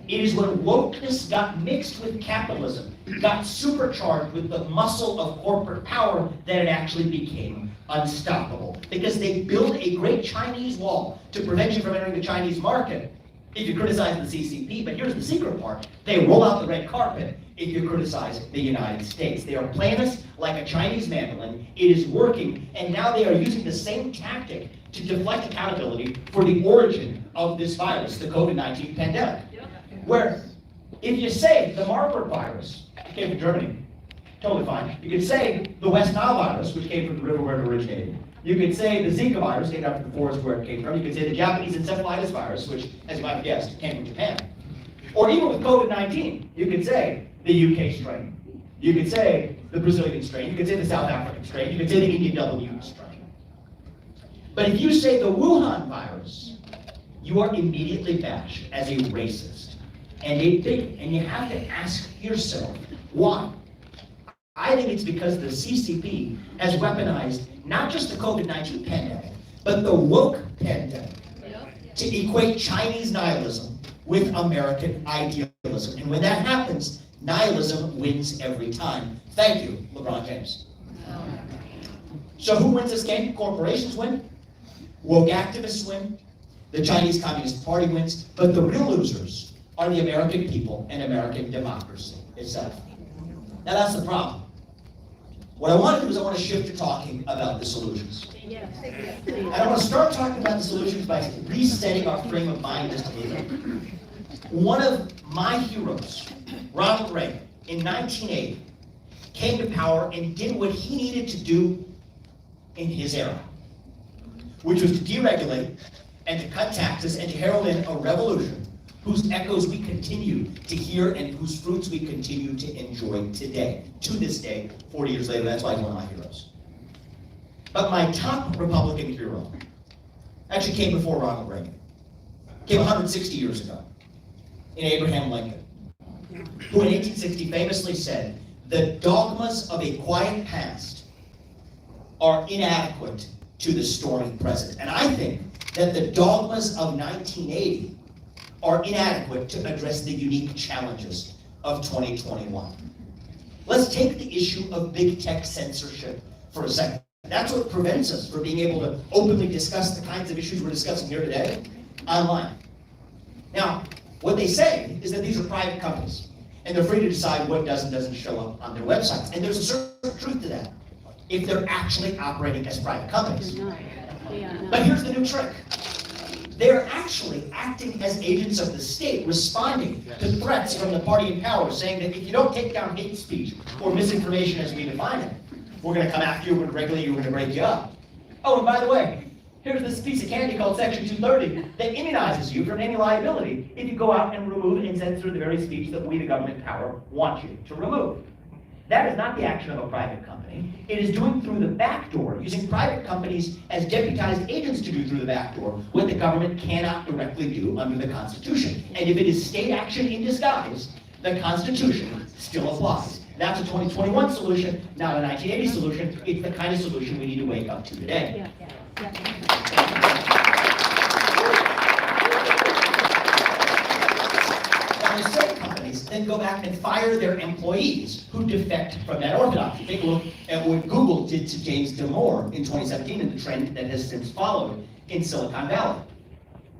It is when wokeness got mixed with capitalism, got supercharged with the muscle of corporate power, that it actually became unstoppable. Because they build a great Chinese wall to prevent you from entering the Chinese market if you criticize the CCP. But here's the secret part. They roll out the red carpet if you criticize the United States. They are playing us like a Chinese mandolin. It is working, and now they are using the same tactic to deflect accountability for the origin of this virus, the COVID-19 pandemic. Where if you say the Marburg virus came from Germany, totally fine. You could say the West Nile virus, which came from the river where it originated. You could say the Zika virus, named after the forest where it came from. You could say the Japanese encephalitis virus, which, as you might have guessed, came from Japan. Or even with COVID-19, you could say the UK strain. You could say the Brazilian strain. You could say the South African strain. You could say the Indian W strain. But if you say the Wuhan virus, you are immediately bashed as a racist and a bigot. And you have to ask yourself, why? I think it's because the CCP has weaponized not just the COVID-19 pandemic, but the woke pandemic to equate Chinese nihilism with American idealism. And when that happens, nihilism wins every time. Thank you, LeBron James. So who wins this game? Corporations win. Woke activists win. The Chinese Communist Party wins. But the real losers are the American people and American democracy itself. Now that's the problem. What I want to do is I want to shift to talking about the solutions. And I want to start talking about the solutions by resetting our frame of mind just a little bit. One of my heroes, Ronald Reagan, in 1980, came to power and did what he needed to do in his era, which was to deregulate and to cut taxes and to herald in a revolution whose echoes we continue to hear and whose fruits we continue to enjoy today, to this day, 40 years later. That's why he's one of my heroes. But my top Republican hero actually came before Ronald Reagan. Came 160 years ago in Abraham Lincoln, who in 1860 famously said, "The dogmas of a quiet past are inadequate to the stormy present." And I think that the dogmas of 1980 are inadequate to address the unique challenges of 2021. Let's take the issue of big tech censorship for a second. That's what prevents us from being able to openly discuss the kinds of issues we're discussing here today online. Now, what they say is that these are private companies, and they're free to decide what does and doesn't show up on their websites. And there's a certain truth to that, if they're actually operating as private companies. But here's the new trick. They're actually acting as agents of the state, responding to threats from the party in power, saying that if you don't take down hate speech or misinformation as we define it, we're going to come after you, we're going to regulate you, we're going to break you up. Oh, and by the way, here's this piece of candy called Section 230 that immunizes you from any liability if you go out and remove and censor the very speech that we, the government power, want you to remove. That is not the action of a private company. It is doing through the back door, using private companies as deputized agents to do through the back door what the government cannot directly do under the Constitution. And if it is state action in disguise, the Constitution still applies. That's a 2021 solution, not a 1980 solution. It's the kind of solution we need to wake up to today. And the state companies then go back and fire their employees who defect from that orthodoxy. Take a look at what Google did to James Damore in 2017 and the trend that has since followed in Silicon Valley.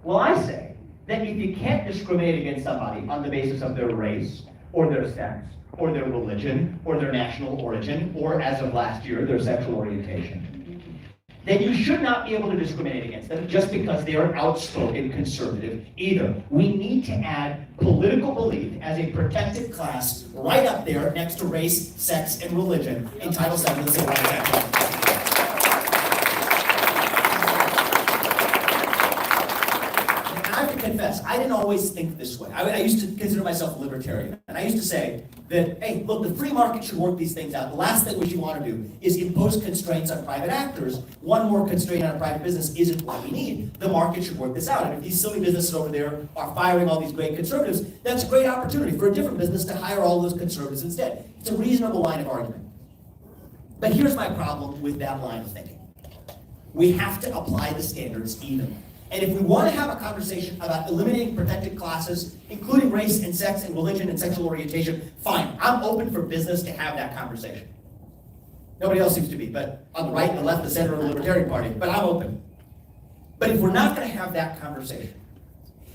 Well, I say that if you can't discriminate against somebody on the basis of their race or their sex or their religion or their national origin or, as of last year, their sexual orientation, then you should not be able to discriminate against them just because they are outspoken conservative either. We need to add political belief as a protected class right up there next to race, sex, and religion in Title VII of the Civil Rights Act. I have to confess, I didn't always think this way. I used to consider myself a libertarian. And I used to say that, hey, look, the free market should work these things out. The last thing we should want to do is impose constraints on private actors. One more constraint on a private business isn't what we need. The market should work this out. And if these silly businesses over there are firing all these great conservatives, that's a great opportunity for a different business to hire all those conservatives instead. It's a reasonable line of argument. But here's my problem with that line of thinking. We have to apply the standards evenly. And if we want to have a conversation about eliminating protected classes, including race and sex and religion and sexual orientation, fine. I'm open for business to have that conversation. Nobody else seems to be, but on the right, the left, the center of the Libertarian Party, but I'm open. But if we're not going to have that conversation,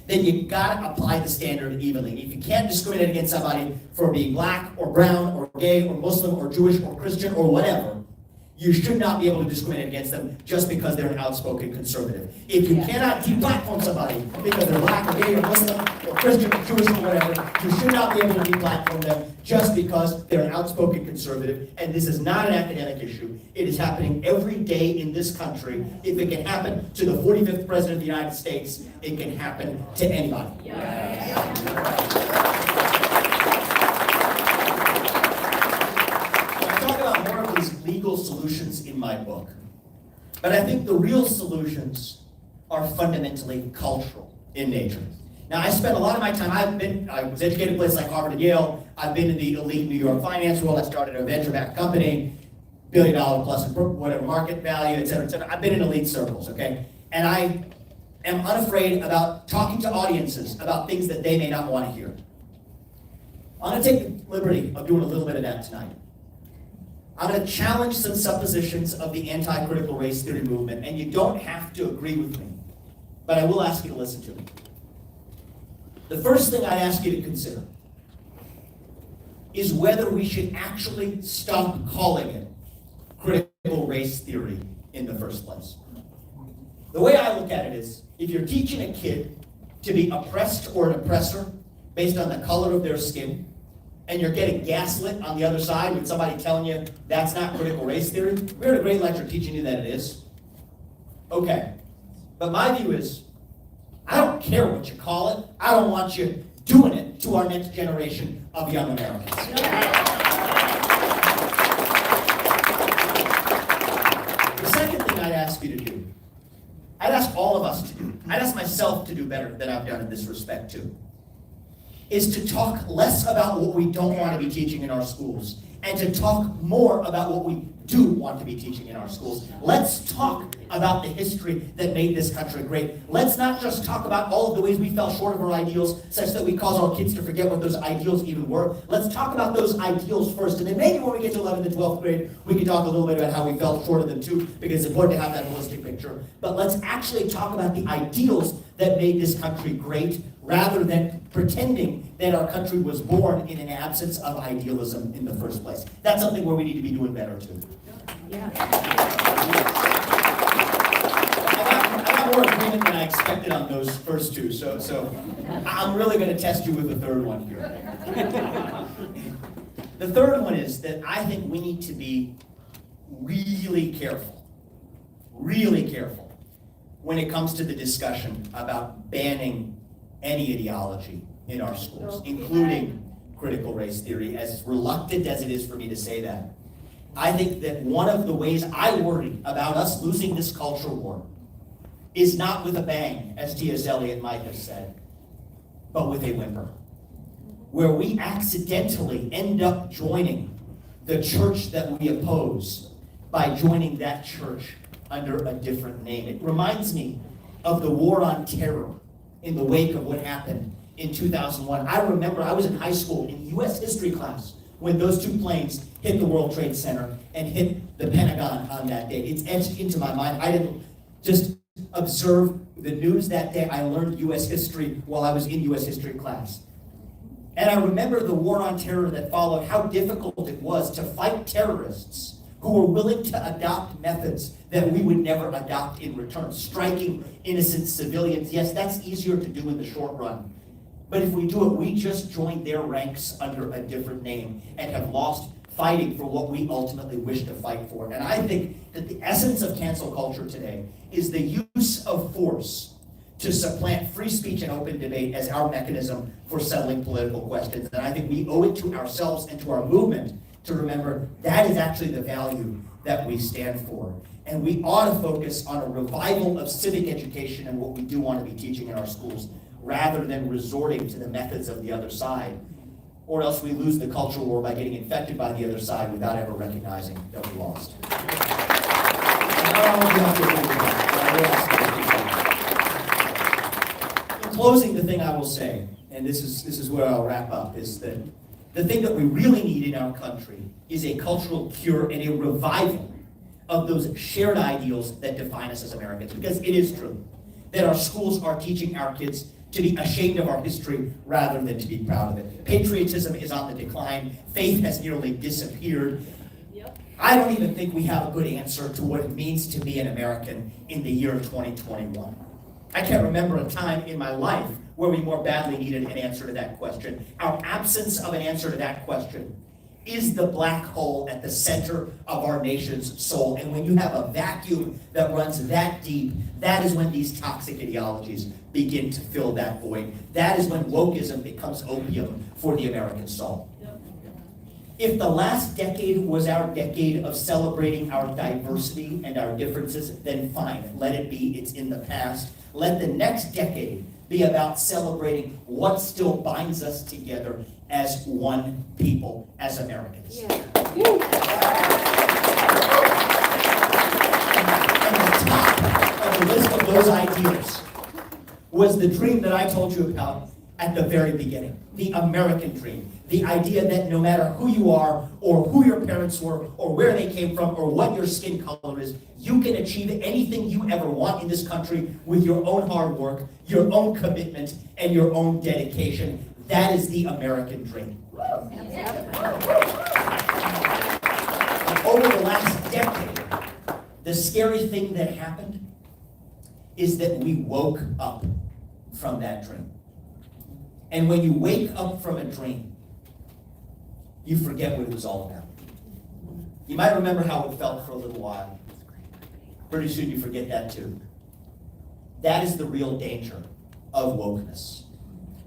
then you got to apply the standard evenly. If you can't discriminate against somebody for being black or brown or gay or Muslim or Jewish or Christian or whatever, you should not be able to discriminate against them just because they're an outspoken conservative. If you cannot deplatform somebody because they're black or gay or Muslim or Christian or Jewish or whatever, you should not be able to deplatform them just because they're an outspoken conservative. And this is not an academic issue. It is happening every day in this country. If it can happen to the 45th President of the United States, it can happen to anybody. Legal solutions in my book. But I think the real solutions are fundamentally cultural in nature. Now, I spent a lot of my time, I was educated in places like Harvard and Yale. I've been in the elite New York finance world. I started a venture-backed company, $1 billion plus whatever market value, et cetera, et cetera. I've been in elite circles, okay? And I am unafraid about talking to audiences about things that they may not want to hear. I'm going to take the liberty of doing a little bit of that tonight. I'm going to challenge some suppositions of the anti-critical race theory movement, and you don't have to agree with me, but I will ask you to listen to me. The first thing I ask you to consider is whether we should actually stop calling it critical race theory in the first place. The way I look at it is, if you're teaching a kid to be oppressed or an oppressor based on the color of their skin, and you're getting gaslit on the other side with somebody telling you that's not critical race theory. We heard a great lecture teaching you that it is. Okay. But my view is, I don't care what you call it. I don't want you doing it to our next generation of young Americans. The second thing I'd ask you to do, I'd ask all of us to do, I'd ask myself to do better than I've done in this respect too, is to talk less about what we don't want to be teaching in our schools and to talk more about what we do want to be teaching in our schools. Let's talk about the history that made this country great. Let's not just talk about all of the ways we fell short of our ideals such that we cause our kids to forget what those ideals even were. Let's talk about those ideals first, and then maybe when we get to 11th and 12th grade, we can talk a little bit about how we fell short of them too, because it's important to have that holistic picture. But let's actually talk about the ideals that made this country great, rather than pretending that our country was born in an absence of idealism in the first place. That's something where we need to be doing better too. Yeah. I got more agreement than I expected on those first two, so I'm really going to test you with the third one here. The third one is that I think we need to be really careful when it comes to the discussion about banning any ideology in our schools, including critical race theory, as reluctant as it is for me to say that. I think that one of the ways I worry about us losing this culture war is not with a bang, as T.S. Eliot might have said, but with a whimper, where we accidentally end up joining the church that we oppose by joining that church under a different name. It reminds me of the war on terror in the wake of what happened in 2001. I remember I was in high school in U.S. history class when those two planes hit the World Trade Center and hit the Pentagon on that day. It's etched into my mind. I didn't just observe the news that day. I learned U.S. history while I was in U.S. history class. And I remember the war on terror that followed, how difficult it was to fight terrorists who were willing to adopt methods that we would never adopt in return. Striking innocent civilians, yes, that's easier to do in the short run. But if we do it, we just joined their ranks under a different name and have lost fighting for what we ultimately wish to fight for. And I think that the essence of cancel culture today is the use of force to supplant free speech and open debate as our mechanism for settling political questions. And I think we owe it to ourselves and to our movement to remember that is actually the value that we stand for. And we ought to focus on a revival of civic education and what we do want to be teaching in our schools, rather than resorting to the methods of the other side. Or else we lose the cultural war by getting infected by the other side without ever recognizing that we lost. In closing, the thing I will say, and this is where I'll wrap up, is that the thing that we really need in our country is a cultural cure and a revival of those shared ideals that define us as Americans. Because it is true that our schools are teaching our kids to be ashamed of our history rather than to be proud of it. Patriotism is on the decline. Faith has nearly disappeared. Yep. I don't even think we have a good answer to what it means to be an American in the year 2021. I can't remember a time in my life where we more badly needed an answer to that question. Our absence of an answer to that question is the black hole at the center of our nation's soul. And when you have a vacuum that runs that deep, that is when these toxic ideologies begin to fill that void. That is when wokeism becomes opium for the American soul. If the last decade was our decade of celebrating our diversity and our differences, then fine, let it be, it's in the past. Let the next decade be about celebrating what still binds us together as one people, as Americans. Yeah. And the top of the list of those ideas was the dream that I told you about at the very beginning, the American dream. The idea that no matter who you are, or who your parents were, or where they came from, or what your skin color is, you can achieve anything you ever want in this country with your own hard work, your own commitment, and your own dedication. That is the American dream. And over the last decade, the scary thing that happened is that we woke up from that dream. And when you wake up from a dream, you forget what it was all about. You might remember how it felt for a little while. Pretty soon you forget that too. That is the real danger of wokeness.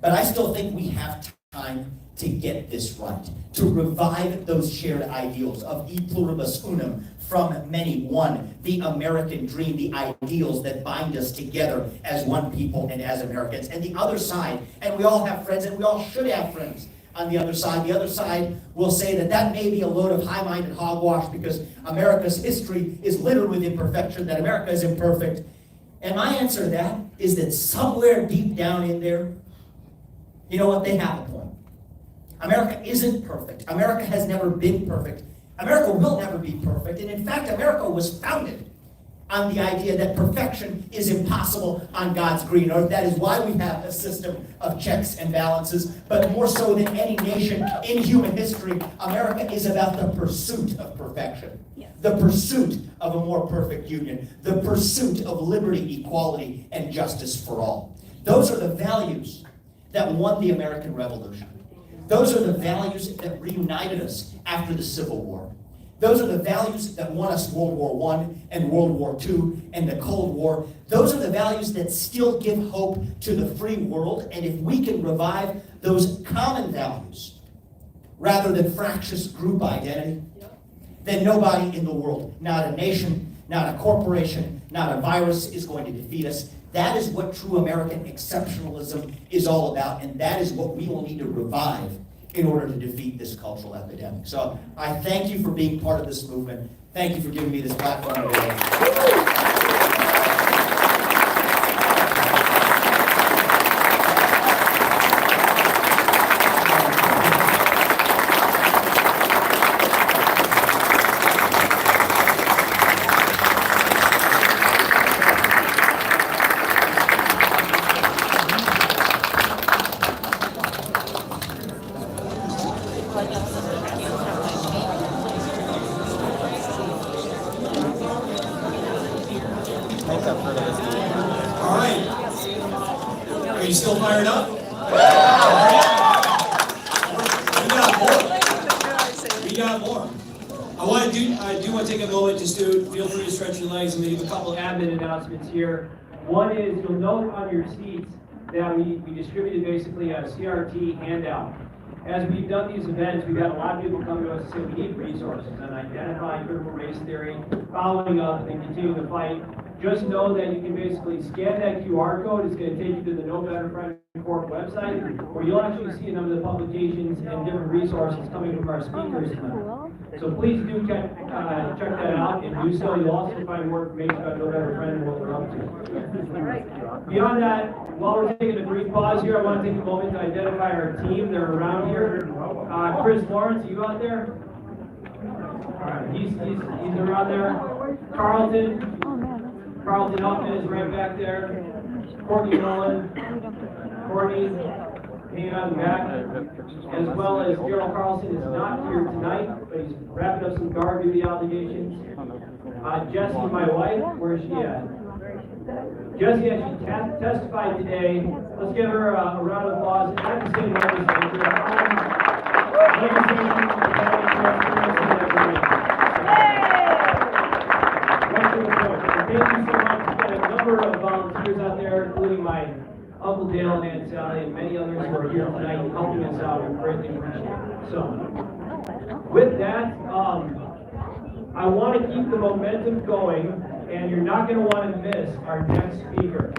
But I still think we have time to get this right, to revive those shared ideals of e pluribus unum, from many, one, the American dream, the ideals that bind us together as one people and as Americans. And the other side, and we all have friends, and we all should have friends on the other side will say that that may be a load of high-minded hogwash because America's history is littered with imperfection, that America is imperfect. And my answer to that is that somewhere deep down in there, you know what, they have a point. America isn't perfect. America has never been perfect. America will never be perfect. And in fact, America was founded on the idea that perfection is impossible on God's green earth. That is why we have a system of checks and balances. But more so than any nation in human history, America is about the pursuit of perfection. The pursuit of a more perfect union. The pursuit of liberty, equality, and justice for all. Those are the values that won the American Revolution. Those are the values that reunited us after the Civil War. Those are the values that won us World War I and World War II and the Cold War. Those are the values that still give hope to the free world. And if we can revive those common values rather than fractious group identity, then nobody in the world, not a nation, not a corporation, not a virus, is going to defeat us. That is what true American exceptionalism is all about, and that is what we will need to revive in order to defeat this cultural epidemic. So I thank you for being part of this movement. Thank you for giving me this platform today. All right. Are you still fired up? We got more. I do want to take a moment just to feel free to stretch your legs and leave a couple admin announcements here. One is you'll note on your seats that we distributed basically a CRT handout. As we've done these events, we've had a lot of people come to us and say we need resources on identifying critical race theory, following up, and continuing the fight. Just know that you can basically scan that QR code. It's going to take you to the No Better Friend Corp website, where you'll actually see a number of the publications and different resources coming from our speakers tonight. So please do check that out and do so. You'll also find more information about No Better Friend and what we're up to. Beyond that, while we're taking a brief pause here, I want to take a moment to identify our team. They're around here. Chris Lawrence, are you out there? All right, he's around there. Carlton Huffman is right back there. Courtney Nolan. Courtney hanging on the back. As well as Gerald Carlson is not here tonight, but he's wrapping up some guard duty obligations. Jessie, my wife, where is she at? Jessie actually testified today. Let's give her a round of applause. At the same legislature. Thank you so much. We've got a number of volunteers out there, including my Uncle Dale and Aunt Sally and many others who are here tonight helping us out. We greatly appreciate it. So, with that, I want to keep the momentum going, and you're not going to want to miss our next speaker.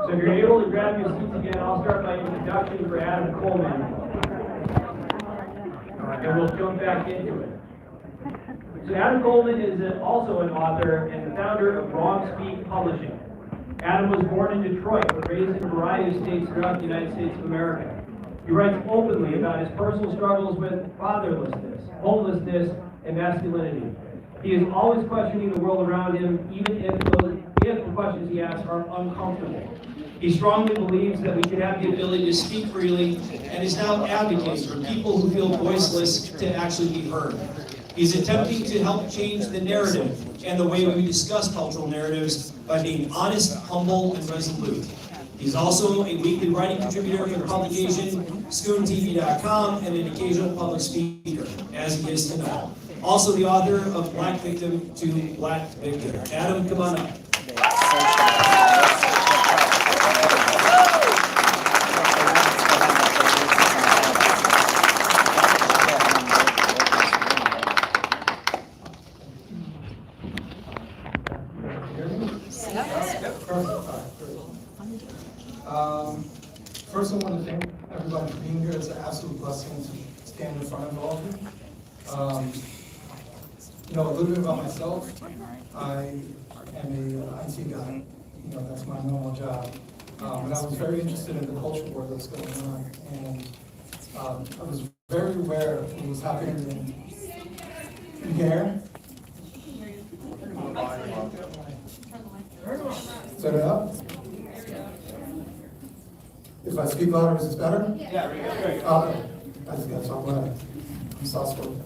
So if you're able to grab your seats again, I'll start my introduction for Adam Coleman. And we'll jump back into it. So Adam Coleman is also an author and the founder of Wrong Speak Publishing. Adam was born in Detroit, but raised in a variety of states throughout the United States of America. He writes openly about his personal struggles with fatherlessness, homelessness, and masculinity. He is always questioning the world around him, even if the questions he asks are uncomfortable. He strongly believes that we should have the ability to speak freely, and is now advocating for people who feel voiceless to actually be heard. He's attempting to help change the narrative and the way we discuss cultural narratives by being honest, humble, and resolute. He's also a weekly writing contributor for the publication ScoonTV.com and an occasional public speaker, as he is tonight. Also the author of Black Victim to Black Victor. Adam, come on up. First, I want to thank everybody for being here. It's an absolute blessing to stand in front of all of you. A little bit about myself. I am a IT guy. That's my normal job. But I was very interested in the culture war that's going on, and I was very aware of what was happening in here. Set it up. If I speak louder, is this better? Yeah, great. Okay. That's all right. I'm soft-spoken.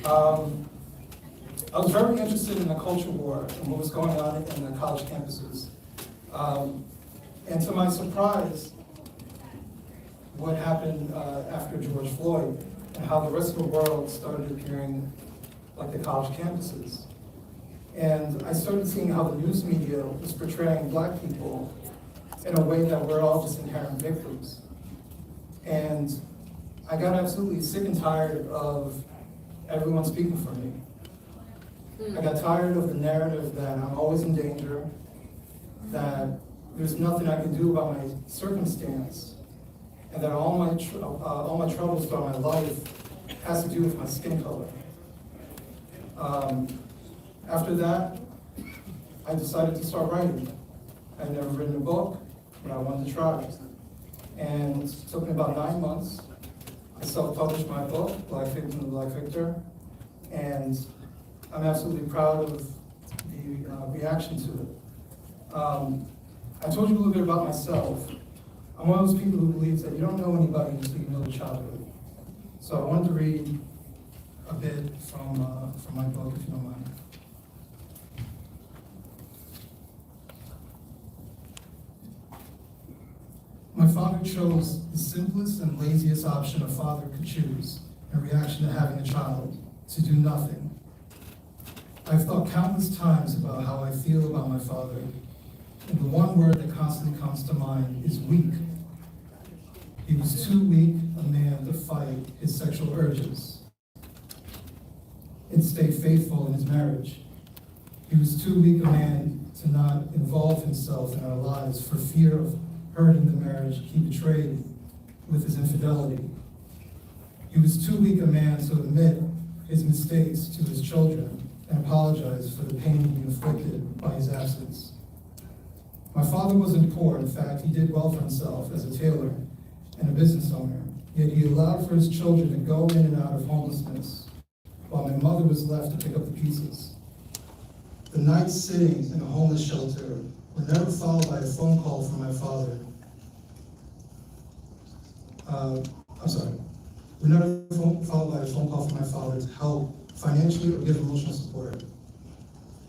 I was very interested in the culture war and what was going on in the college campuses. And to my surprise, what happened after George Floyd and how the rest of the world started appearing like the college campuses. And I started seeing how the news media was portraying Black people in a way that we're all just inherent victims. And I got absolutely sick and tired of everyone speaking for me. I got tired of the narrative that I'm always in danger, that there's nothing I can do about my circumstance, and that all my troubles throughout my life has to do with my skin color. After that, I decided to start writing. I'd never written a book, but I wanted to try. And it took me about 9 months. I self-published my book, Black Victim to Black Victor, and I'm absolutely proud of the reaction to it. I told you a little bit about myself. I'm one of those people who believes that you don't know anybody until you know the childhood. So I wanted to read a bit from my book, if you don't mind. My father chose the simplest and laziest option a father could choose in reaction to having a child, to do nothing. I've thought countless times about how I feel about my father, and the one word that constantly comes to mind is weak. He was too weak a man to fight his sexual urges and stay faithful in his marriage. He was too weak a man to not involve himself in our lives for fear of hurting the marriage he betrayed with his infidelity. He was too weak a man to admit his mistakes to his children and apologize for the pain he inflicted by his absence. My father wasn't poor. In fact, he did well for himself as a tailor and a business owner, yet he allowed for his children to go in and out of homelessness, while my mother was left to pick up the pieces. The nights sitting in a homeless shelter were never followed by a phone call from my father. Were never followed by a phone call from my father to help financially or give emotional support.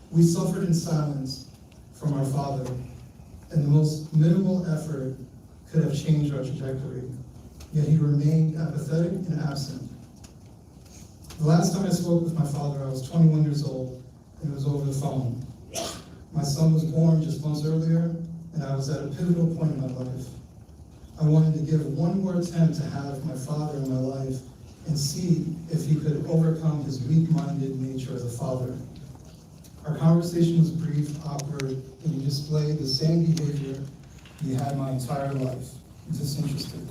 We suffered in silence from our father, and the most minimal effort could have changed our trajectory, yet he remained apathetic and absent. The last time I spoke with my father, I was 21 years old, and it was over the phone. My son was born just months earlier, and I was at a pivotal point in my life. I wanted to give one more attempt to have my father in my life and see if he could overcome his weak-minded nature as a father. Our conversation was brief, awkward, and he displayed the same behavior he had my entire life, disinterested.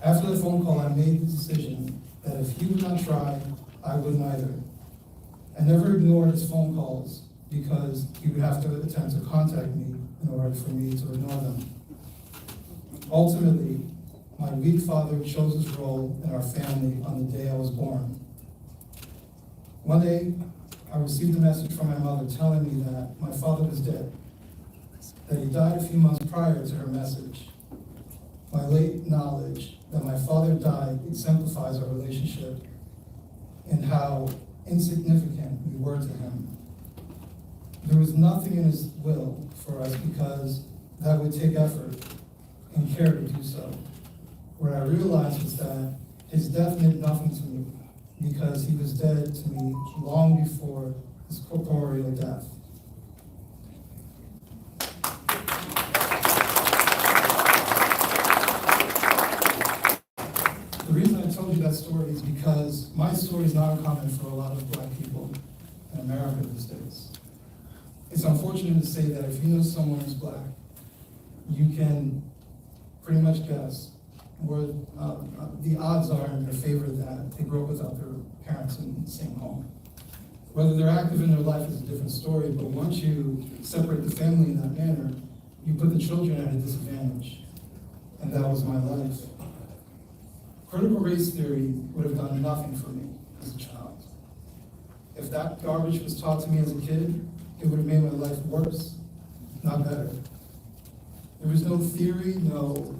After the phone call, I made the decision that if he would not try, I wouldn't either. I never ignored his phone calls because he would have to attempt to contact me in order for me to ignore them. Ultimately, my weak father chose his role in our family on the day I was born. One day, I received a message from my mother telling me that my father was dead, that he died a few months prior to her message. My late knowledge that my father died exemplifies our relationship and how insignificant we were to him. There was nothing in his will for us because that would take effort and care to do so. What I realized was that his death meant nothing to me because he was dead to me long before his corporeal death. The reason I told you that story is because my story is not uncommon for a lot of black people in America these days. It's unfortunate to say that if you know someone who's black, you can pretty much guess where the odds are in their favor that they grew up without their parents in the same home. Whether they're active in their life is a different story, but once you separate the family in that manner, you put the children at a disadvantage. And that was my life. Critical race theory would have done nothing for me as a child. If that garbage was taught to me as a kid, it would have made my life worse, not better. There was no theory, no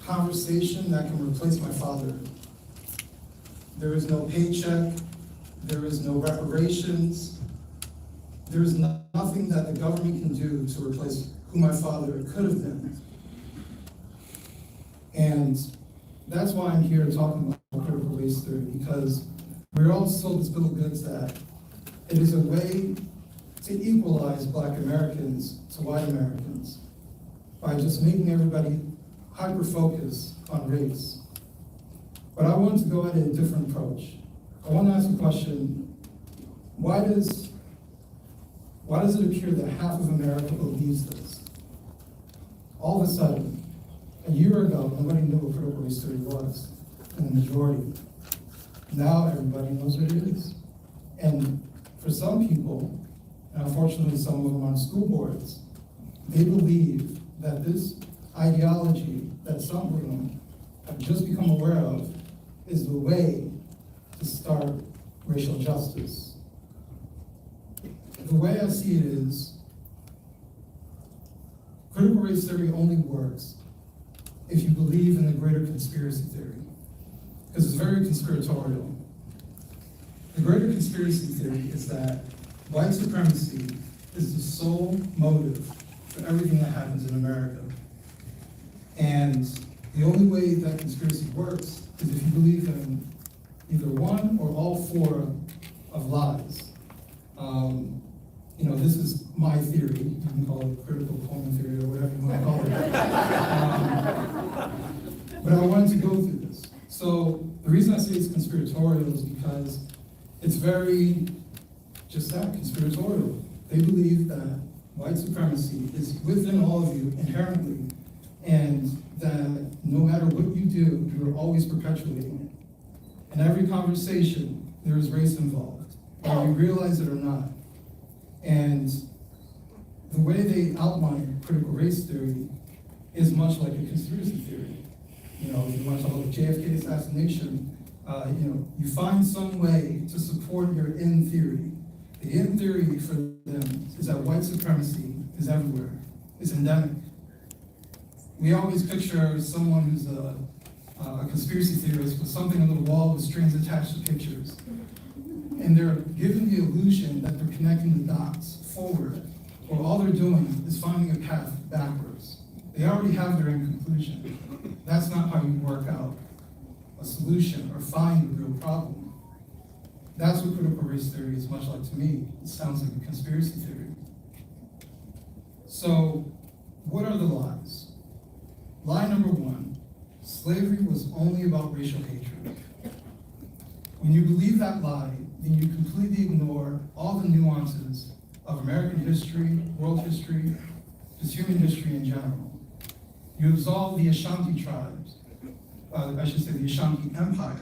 conversation that can replace my father. There is no paycheck, there is no reparations, there is nothing that the government can do to replace who my father could have been. And that's why I'm here talking about critical race theory, because we're all sold this bill of goods that it is a way to equalize black Americans to white Americans by just making everybody hyper-focus on race. But I wanted to go at a different approach. I want to ask a question: why does it appear that half of America believes this? All of a sudden, a year ago, nobody knew what critical race theory was, and the majority. Now everybody knows what it is. And for some people, and unfortunately some of them on school boards, they believe that this ideology that some of them have just become aware of is the way to start racial justice. The way I see it is, critical race theory only works if you believe in the greater conspiracy theory, because it's very conspiratorial. The greater conspiracy theory is that white supremacy is the sole motive for everything that happens in America. And the only way that conspiracy works is if you believe in either one or all four of lies. This is my theory. You can call it critical Coleman theory or whatever you want to call it. But I wanted to go through this. So the reason I say it's conspiratorial is because it's very just that, conspiratorial. They believe that white supremacy is within all of you inherently, and that no matter what you do, you're always perpetuating it. In every conversation, there is race involved, whether you realize it or not. And the way they outline critical race theory is much like a conspiracy theory. If you want to talk about the JFK assassination, you find some way to support your end theory. The end theory for them is that white supremacy is everywhere. It's endemic. We always picture someone who's a conspiracy theorist with something on the wall with strings attached to pictures. And they're given the illusion that they're connecting the dots forward, or all they're doing is finding a path backwards. They already have their end conclusion. That's not how you work out a solution or find a real problem. That's what critical race theory is much like to me. It sounds like a conspiracy theory. So, what are the lies? Lie number one, slavery was only about racial hatred. When you believe that lie, then you completely ignore all the nuances of American history, world history, just human history in general. You absolve the Ashanti tribes, the Ashanti Empire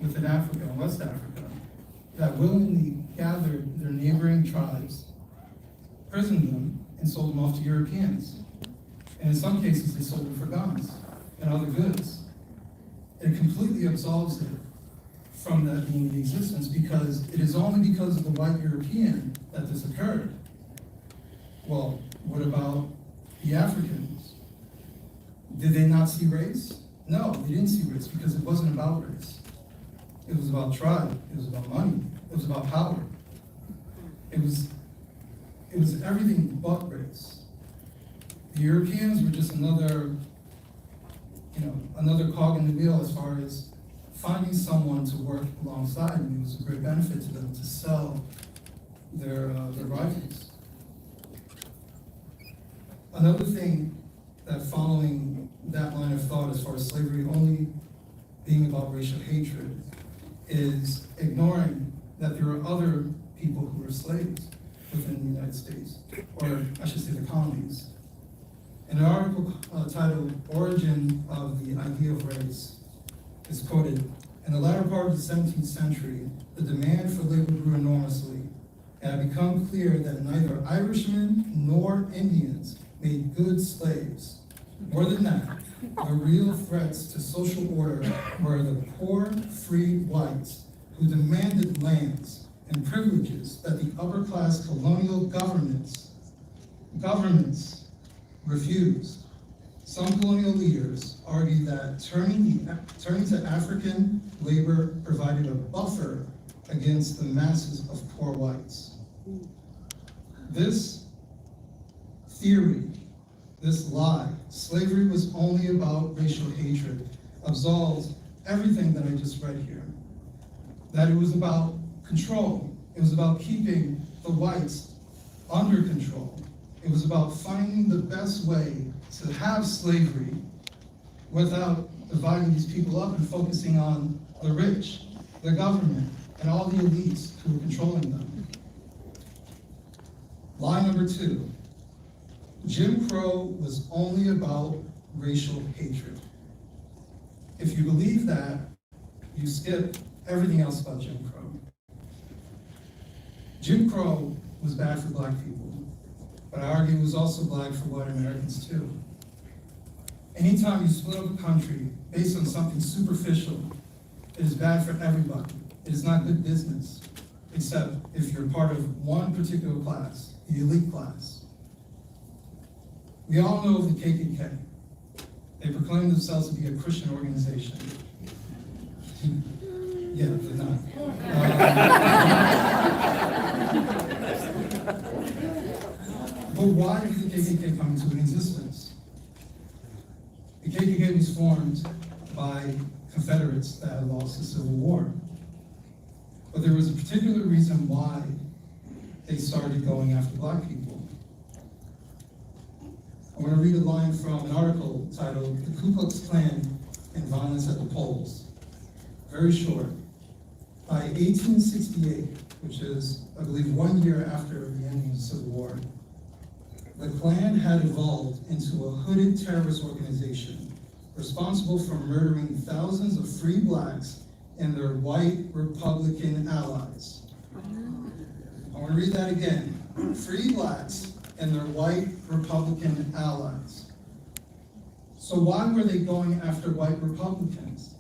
within Africa and West Africa, that willingly gathered their neighboring tribes, imprisoned them, and sold them off to Europeans. And in some cases, they sold them for guns and other goods. It completely absolves it from that being in existence, because it is only because of the white European that this occurred. Well, what about the Africans? Did they not see race? No, they didn't see race, because it wasn't about race. It was about tribe, it was about money, it was about power. It was everything but race. The Europeans were just another cog in the wheel as far as finding someone to work alongside, and it was a great benefit to them to sell their rifles. Another thing that following that line of thought as far as slavery only being about racial hatred is ignoring that there are other people who were slaves within the United States, or I should say the colonies. In an article titled Origin of the Idea of Race, is quoted, in the latter part of the 17th century, the demand for labor grew enormously. It had become clear that neither Irishmen nor Indians made good slaves. More than that, the real threats to social order were the poor, free whites who demanded lands and privileges that the upper class colonial governments refused. Some colonial leaders argued that turning to African labor provided a buffer against the masses of poor whites. This theory, this lie, slavery was only about racial hatred, absolves everything that I just read here. That it was about control. It was about keeping the whites under control. It was about finding the best way to have slavery without dividing these people up and focusing on the rich, the government, and all the elites who were controlling them. Lie number 2, Jim Crow was only about racial hatred. If you believe that, you skip everything else about Jim Crow. Jim Crow was bad for black people, but I argue it was also bad for white Americans too. Anytime you split up a country based on something superficial, it is bad for everybody. It is not good business, except if you're part of one particular class, the elite class. We all know of the KKK. They proclaim themselves to be a Christian organization. Yeah, they're not. But why did the KKK come into existence? The KKK was formed by Confederates that had lost the Civil War. But there was a particular reason why they started going after black people. I want to read a line from an article titled "The Ku Klux Klan and Violence at the Polls." Very short. By 1868, which is, I believe, 1 year after the ending of the Civil War, the Klan had evolved into a hooded terrorist organization responsible for murdering thousands of free blacks and their white Republican allies. I want to read that again. Free blacks and their white Republican allies. So why were they going after white Republicans?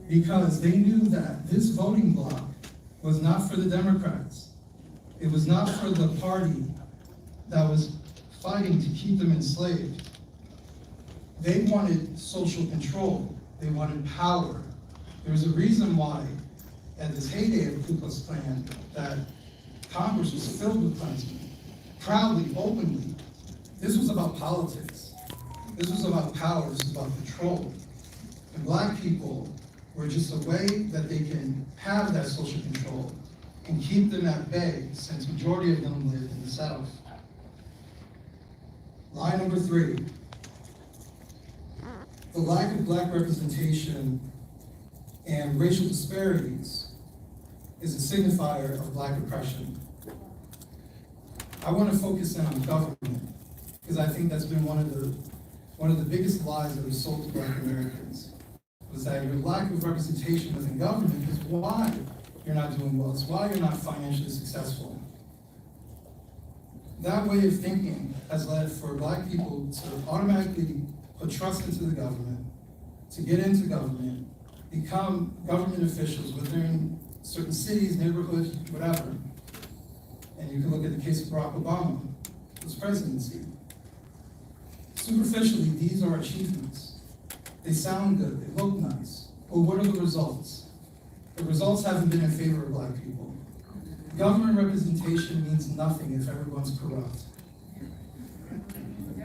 Because they knew that this voting bloc was not for the Democrats. It was not for the party that was fighting to keep them enslaved. They wanted social control. They wanted power. There was a reason why, at this heyday of the Ku Klux Klan, that Congress was filled with Klansmen, proudly, openly. This was about politics. This was about power. This was about control. And black people were just a way that they can have that social control and keep them at bay, since majority of them live in the South. Lie number 3. The lack of black representation and racial disparities is a signifier of black oppression. I want to focus in on government, because I think that's been one of the biggest lies that was sold to black Americans, was that your lack of representation within government is why you're not doing well. It's why you're not financially successful. That way of thinking has led for black people to automatically put trust into the government, to get into government, become government officials within certain cities, neighborhoods, whatever. And you can look at the case of Barack Obama, his presidency. Superficially, these are achievements. They sound good, they look nice, but what are the results? The results haven't been in favor of black people. Government representation means nothing if everyone's corrupt.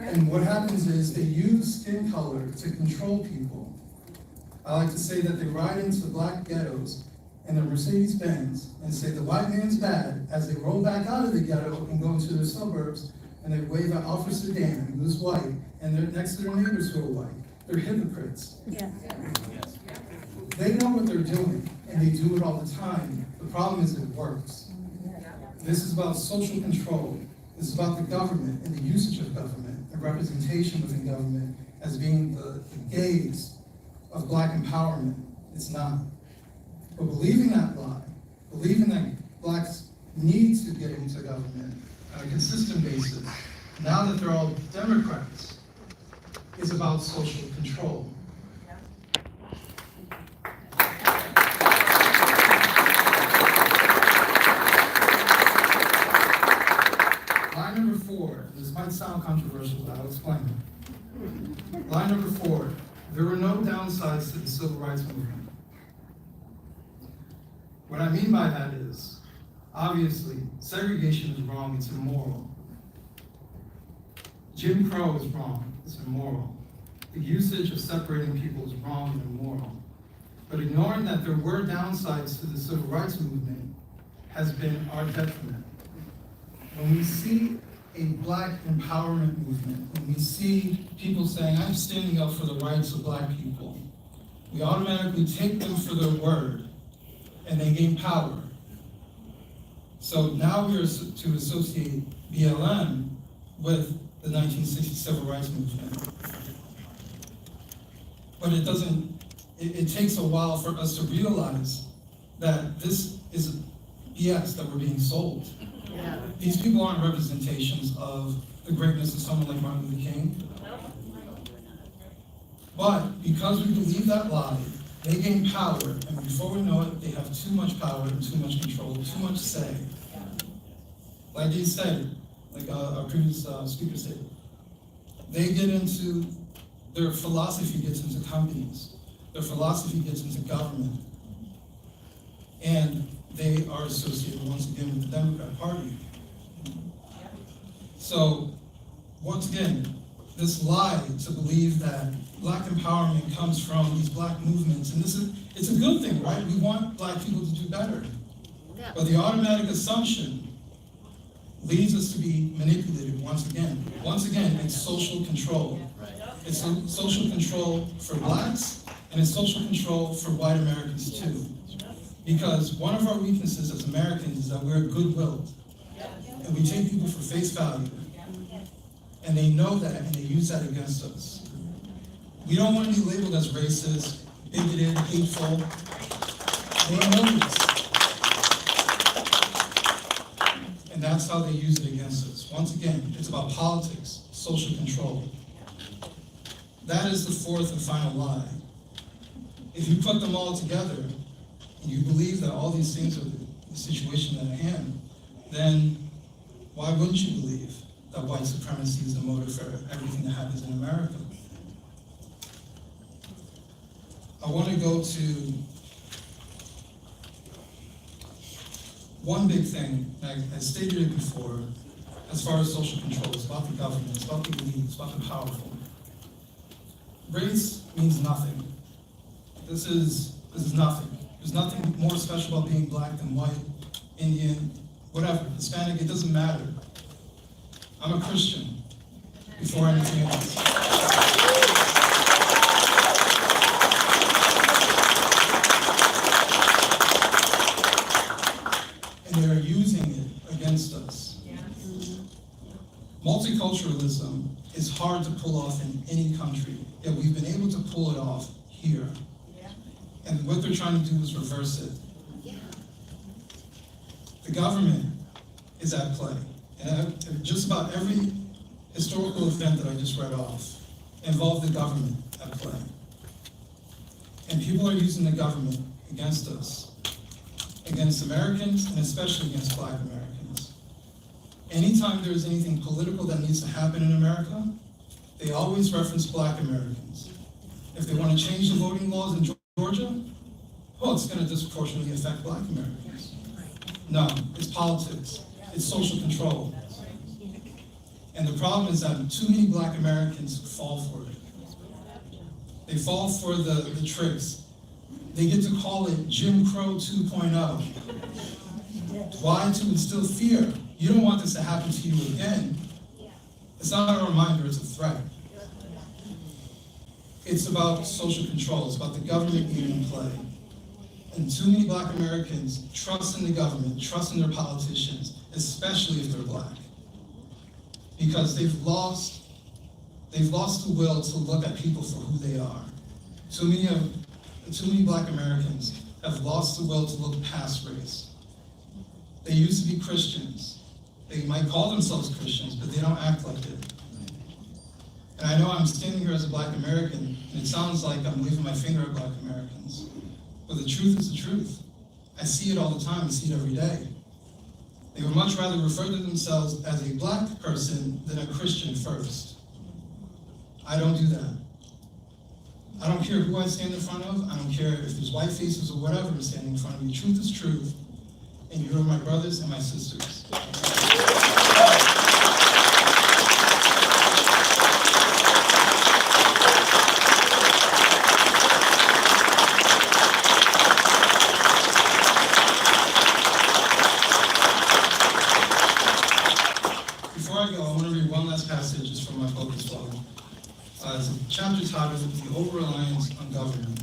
And what happens is they use skin color to control people. I like to say that they ride into black ghettos in a Mercedes-Benz and say the white man's bad as they roll back out of the ghetto and go into their suburbs and they wave at Alfred Sedan, who's white, and they're next to their neighbors who are white. They're hypocrites. Yeah. They know what they're doing, and they do it all the time. The problem is it works. This is about social control. This is about the government and the usage of government and representation within government as being the gaze of black empowerment. It's not. But believing that lie, believing that blacks need to get into government on a consistent basis, now that they're all Democrats, is about social control. Line number 4, this might sound controversial, but I'll explain it. Line number 4, there were no downsides to the civil rights movement. What I mean by that is, obviously, segregation is wrong, it's immoral. Jim Crow is wrong, it's immoral. The usage of separating people is wrong and immoral. But ignoring that there were downsides to the civil rights movement has been our detriment. When we see a black empowerment movement, when we see people saying, I'm standing up for the rights of black people, we automatically take them for their word and they gain power. So now we are to associate BLM with the 1960 civil rights movement. But it doesn't, it takes a while for us to realize that this is BS that we're being sold. Yeah. These people aren't representations of the greatness of someone like Martin Luther King. But because we believe that lie, they gain power, and before we know it, they have too much power and too much control, too much say. Like they said, like our previous speaker said, they get into, their philosophy gets into companies, their philosophy gets into government, and they are associated once again with the Democrat Party. So, once again, this lie to believe that black empowerment comes from these black movements, and it's a good thing, right? We want black people to do better. But the automatic assumption leads us to be manipulated once again. Once again, it's social control. It's social control for blacks, and it's social control for white Americans too. Because one of our weaknesses as Americans is that we're goodwill. And we take people for face value. And they know that, and they use that against us. We don't want to be labeled as racist, bigoted, hateful. They know this. And that's how they use it against us. Once again, it's about politics, social control. That is the fourth and final lie. If you put them all together, and you believe that all these things are the situation at hand, then why wouldn't you believe that white supremacy is the motive for everything that happens in America? I want to go to one big thing. I stated it before, as far as social control. It's about the government, it's about the elite, it's about the powerful. Race means nothing. This is nothing. There's nothing more special about being black than white, Indian, whatever, Hispanic, it doesn't matter. I'm a Christian before anything else. And they're using it against us. Multiculturalism is hard to pull off in any country, yet we've been able to pull it off here. And what they're trying to do is reverse it. The government is at play. And just about every historical event that I just read off involved the government at play. And people are using the government against us, against Americans, and especially against black Americans. Anytime there's anything political that needs to happen in America, they always reference black Americans. If they want to change the voting laws in Georgia, well, it's going to disproportionately affect black Americans. No, it's politics. It's social control. And the problem is that too many Black Americans fall for it. They fall for the tricks. They get to call it Jim Crow 2.0. Why? To instill fear. You don't want this to happen to you again. It's not a reminder, it's a threat. It's about social control. It's about the government being in play. And too many Black Americans trust in the government, trust in their politicians, especially if they're Black. Because they've lost the will to look at people for who they are. Too many Black Americans have lost the will to look past race. They used to be Christians. They might call themselves Christians, but they don't act like it. And I know I'm standing here as a Black American, and it sounds like I'm waving my finger at Black Americans. But the truth is the truth. I see it all the time, I see it every day. They would much rather refer to themselves as a Black person than a Christian first. I don't do that. I don't care who I stand in front of. I don't care if there's white faces or whatever I'm standing in front of me. Truth is truth, and you are my brothers and my sisters. Before I go, I want to read one last passage just from my focus blog. It's a chapter titled The Over-Reliance on Government.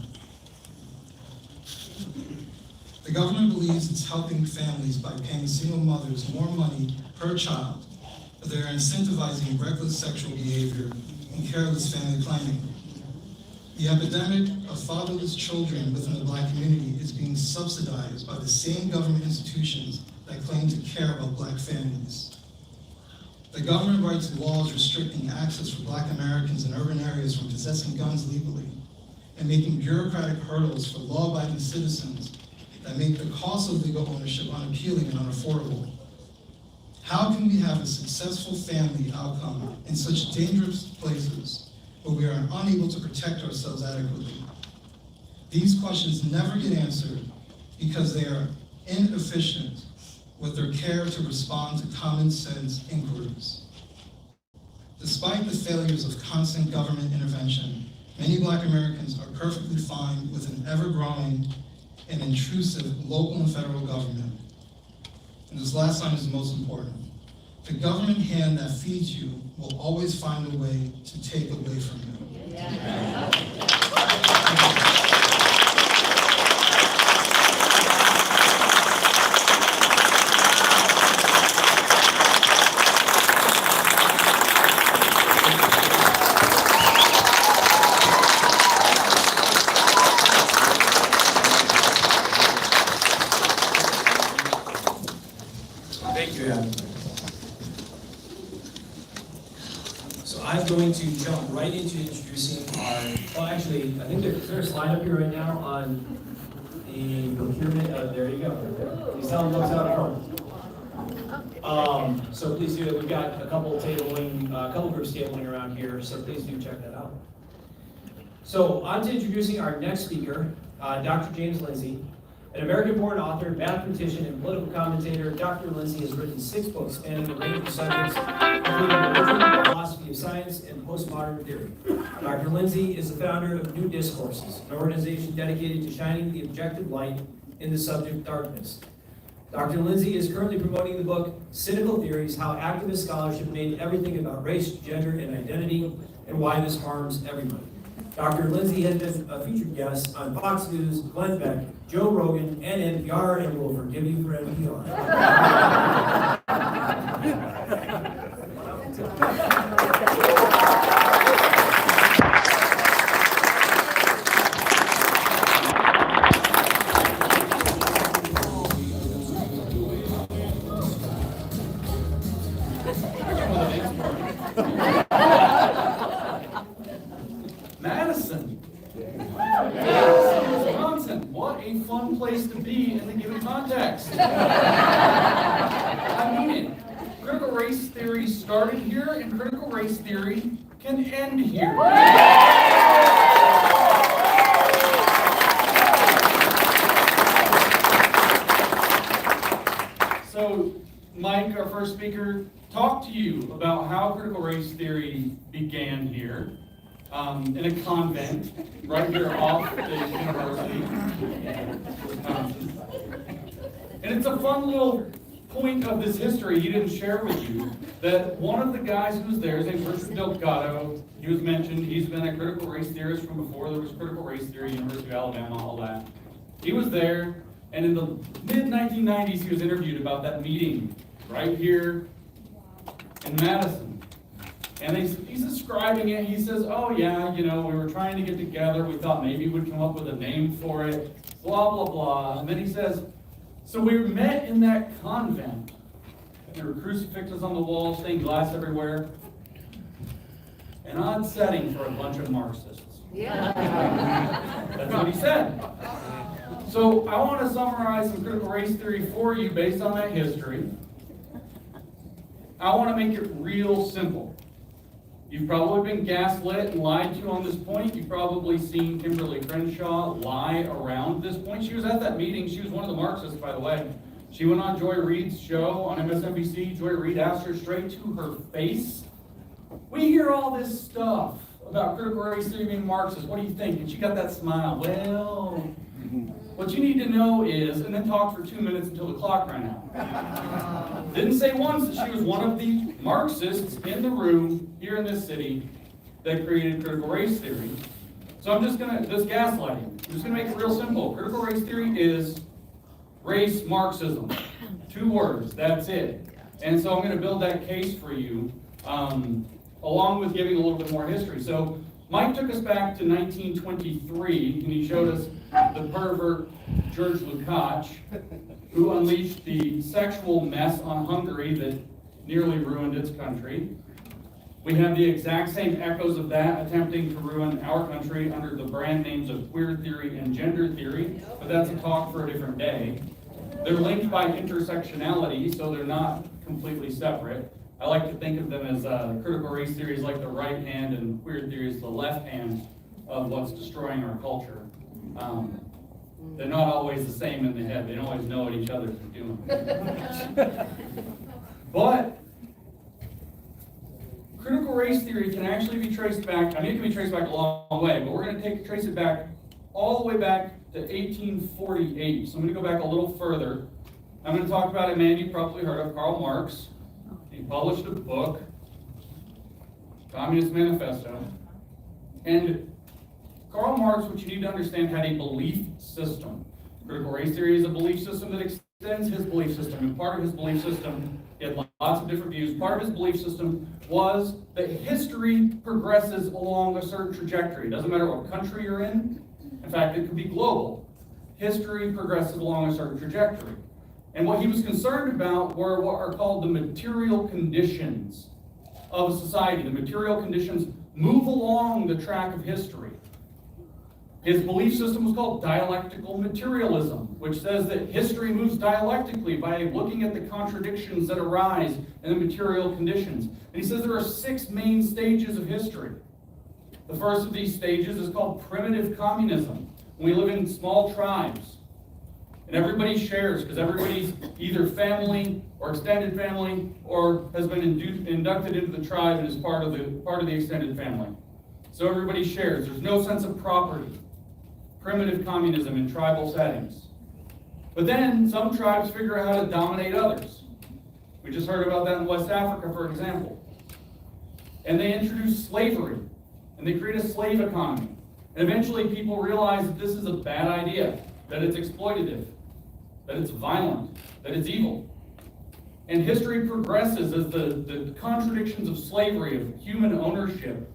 The government believes it's helping families by paying single mothers more money per child, but they are incentivizing reckless sexual behavior and careless family planning. The epidemic of fatherless children within the Black community is being subsidized by the same government institutions that claim to care about Black families. The government writes laws restricting access for Black Americans in urban areas from possessing guns legally and making bureaucratic hurdles for law-abiding citizens that make the cost of legal ownership unappealing and unaffordable. How can we have a successful family outcome in such dangerous places where we are unable to protect ourselves adequately? These questions never get answered because they are inefficient with their care to respond to common sense inquiries. Despite the failures of constant government intervention, many Black Americans are perfectly fine with an ever-growing and intrusive local and federal government. And this last line is the most important. The government hand that feeds you will always find a way to take away from you. Thank you, Adam. So I'm going to jump right into introducing our, well, actually, I think there's a slide up here right now on the procurement. There you go. Please tell them what's out front. So please do that. We've got a couple groups tabling around here, so please do check that out. So on to introducing our next speaker, Dr. James Lindsay. An American-born author, mathematician, and political commentator, Dr. Lindsay has written 6 books spanning a range of subjects, including religion, philosophy of science, and postmodern theory. Dr. Lindsay is the founder of New Discourses, an organization dedicated to shining the objective light in the subject darkness. Dr. Lindsay is currently promoting the book, Cynical Theories, How Activist Scholarship Made Everything About Race, Gender, and Identity, and Why This Harms Everybody. Dr. Lindsay has been a featured guest on Fox News, Glenn Beck, Joe Rogan, and NPR, and will forgive you for NPR. Madison. Wisconsin. What a fun place to be in the given context. I mean it. Critical race theory started here, and critical race theory can end here. So, Mike, our first speaker, talk to you about how critical race theory began here, in a convent, right here off the university. And it's a fun little point of this history he didn't share with you, that one of the guys who was there, his name is Richard Delgado, he was mentioned, he's been a critical race theorist from before there was critical race theory, University of Alabama, all that. He was there, and in the mid-1990s, he was interviewed about that meeting right here in Madison. And he's describing it, he says, oh yeah, you know, we were trying to get together, we thought maybe we'd come up with a name for it, blah, blah, blah. And then he says, so we met in that convent. There were crucifixes on the wall, stained glass everywhere. An odd setting for a bunch of Marxists. Yeah. That's what he said. So I want to summarize some critical race theory for you based on that history. I want to make it real simple. You've probably been gaslit and lied to on this point. You've probably seen Kimberly Crenshaw lie around this point. She was at that meeting. She was one of the Marxists, by the way. She went on Joy Reid's show on MSNBC. Joy Reid asked her straight to her face, we hear all this stuff about critical race theory being Marxist. What do you think? And she got that smile. Well, what you need to know is, and then talked for 2 minutes until the clock ran out. Didn't say once that she was one of the Marxists in the room here in this city that created critical race theory. So I'm just gonna, this gaslighting, I'm just gonna make it real simple. Critical race theory is race Marxism. 2 words, that's it. And so I'm gonna build that case for you, along with giving a little bit more history. So Mike took us back to 1923, and he showed us the pervert George Lukács, who unleashed the sexual mess on Hungary that nearly ruined its country. We have the exact same echoes of that attempting to ruin our country under the brand names of queer theory and gender theory, but that's a talk for a different day. They're linked by intersectionality, so they're not completely separate. I like to think of them as critical race theories like the right hand and queer theories the left hand of what's destroying our culture. They're not always the same in the head. They don't always know what each other's doing. But critical race theory can actually be traced back, I mean, it can be traced back a long way, but we're going to trace it back all the way back to 1848. So I'm going to go back a little further. I'm going to talk about a man you've probably heard of, Karl Marx. He published a book, Communist Manifesto. And Karl Marx, what you need to understand, had a belief system. Critical race theory is a belief system that extends his belief system. And part of his belief system, he had lots of different views. Part of his belief system was that history progresses along a certain trajectory. It doesn't matter what country you're in. In fact, it could be global. History progresses along a certain trajectory. And what he was concerned about were what are called the material conditions of a society. The material conditions move along the track of history. His belief system was called dialectical materialism, which says that history moves dialectically by looking at the contradictions that arise in the material conditions. And he says there are 6 main stages of history. The first of these stages is called primitive communism. We live in small tribes. And everybody shares, because everybody's either family or extended family or has been inducted into the tribe and is part of the extended family. So everybody shares. There's no sense of property. Primitive communism in tribal settings. But then some tribes figure out how to dominate others. We just heard about that in West Africa, for example. And they introduce slavery, and they create a slave economy. And eventually people realize that this is a bad idea, that it's exploitative, that it's violent, that it's evil. And history progresses as the contradictions of slavery, of human ownership,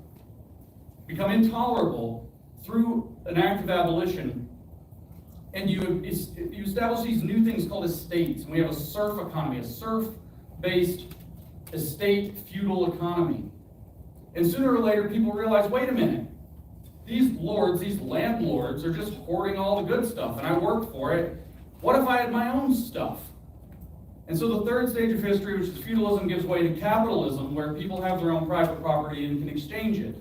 become intolerable through an act of abolition. And you establish these new things called estates. And we have a serf economy, a serf-based estate feudal economy. And sooner or later, people realize, wait a minute, these lords, these landlords are just hoarding all the good stuff, and I worked for it. What if I had my own stuff? And so the third stage of history, which is feudalism, gives way to capitalism, where people have their own private property and can exchange it.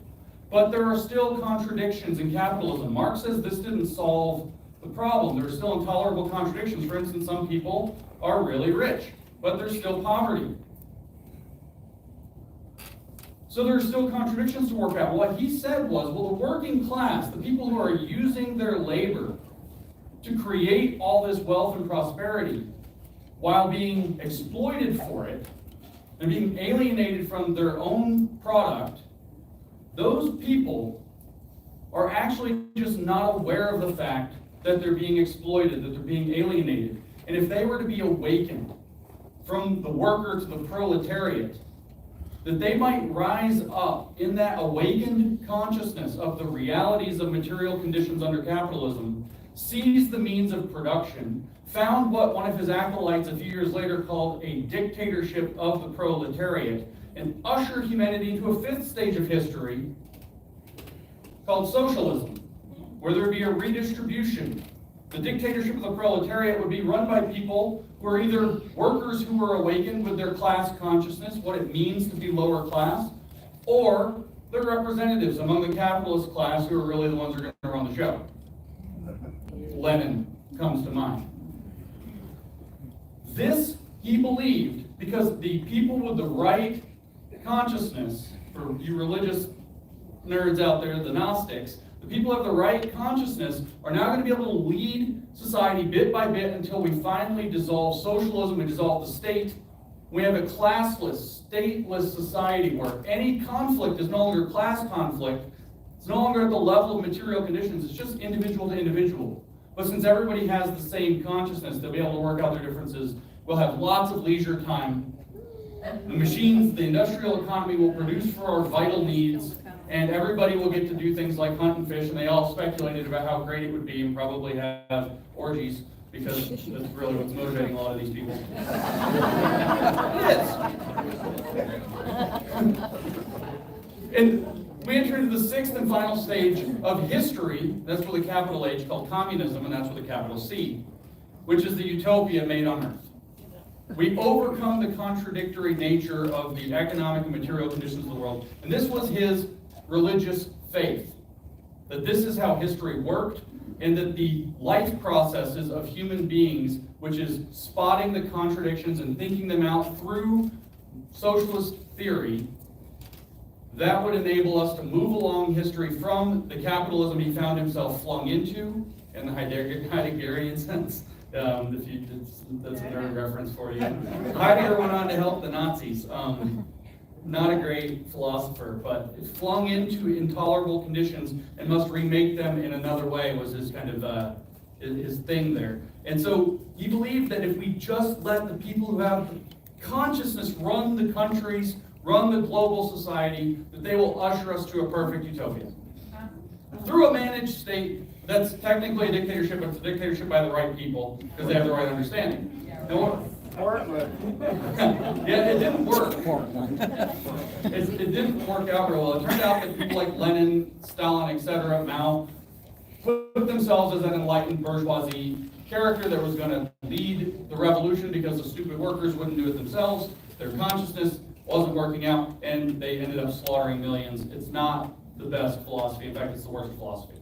But there are still contradictions in capitalism. Marx says this didn't solve the problem. There are still intolerable contradictions. For instance, some people are really rich, but there's still poverty. So there are still contradictions to work out. What he said was, well, the working class, the people who are using their labor to create all this wealth and prosperity, while being exploited for it and being alienated from their own product, those people are actually just not aware of the fact that they're being exploited, that they're being alienated. And if they were to be awakened from the worker to the proletariat, that they might rise up in that awakened consciousness of the realities of material conditions under capitalism, seize the means of production, found what one of his acolytes a few years later called a dictatorship of the proletariat, and usher humanity into a fifth stage of history called socialism, where there would be a redistribution. The dictatorship of the proletariat would be run by people who are either workers who were awakened with their class consciousness, what it means to be lower class, or their representatives among the capitalist class who are really the ones who are going to run the show. Lenin comes to mind. This, he believed, because the people with the right consciousness, for you religious nerds out there, the Gnostics, the people who have the right consciousness are now going to be able to lead society bit by bit until we finally dissolve socialism and dissolve the state. We have a classless, stateless society where any conflict is no longer class conflict. It's no longer at the level of material conditions. It's just individual to individual. But since everybody has the same consciousness, they'll be able to work out their differences. We'll have lots of leisure time. The machines, the industrial economy will produce for our vital needs, and everybody will get to do things like hunt and fish, and they all speculated about how great it would be and probably have orgies, because that's really what's motivating a lot of these people. It is. And we enter into the sixth and final stage of history, that's with a capital H, called communism, and that's with a capital C, which is the utopia made on earth. We overcome the contradictory nature of the economic and material conditions of the world. And this was his religious faith, that this is how history worked, and that the life processes of human beings, which is spotting the contradictions and thinking them out through socialist theory, that would enable us to move along history from the capitalism he found himself flung into, in the Heideggerian sense. That's a nerd reference for you. Heidegger went on to help the Nazis. Not a great philosopher, but flung into intolerable conditions and must remake them in another way was his kind of his thing there. And so he believed that if we just let the people who have consciousness run the countries, run the global society, that they will usher us to a perfect utopia. Through a managed state, that's technically a dictatorship, but it's a dictatorship by the right people, because they have the right understanding. Yeah, it didn't work. It didn't work out real well. It turned out that people like Lenin, Stalin, etc., Mao, put themselves as an enlightened bourgeoisie character that was going to lead the revolution because the stupid workers wouldn't do it themselves. Their consciousness wasn't working out, and they ended up slaughtering millions. It's not the best philosophy. In fact, it's the worst philosophy.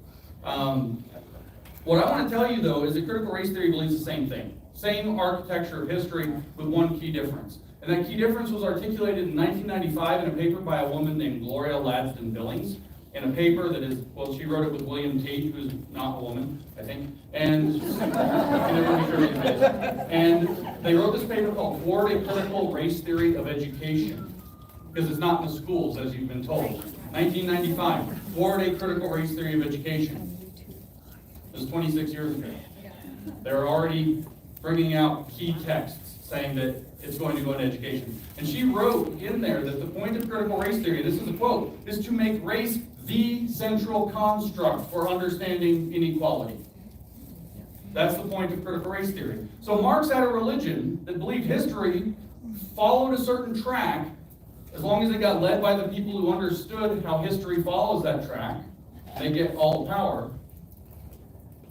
What I want to tell you, though, is that critical race theory believes the same thing. Same architecture of history with one key difference. And that key difference was articulated in 1995 in a paper by a woman named Gloria Ladstone Billings, in a paper that is, well, she wrote it with William Tate, who's not a woman, I think, and and they wrote this paper called Toward a Critical Race Theory of Education, because it's not in the schools, as you've been told. 1995, Toward a Critical Race Theory of Education. It was 26 years ago. They're already bringing out key texts saying that it's going to go into education. And she wrote in there that the point of critical race theory, this is a quote, is to make race the central construct for understanding inequality. That's the point of critical race theory. So Marx had a religion that believed history followed a certain track, as long as it got led by the people who understood how history follows that track, they get all the power.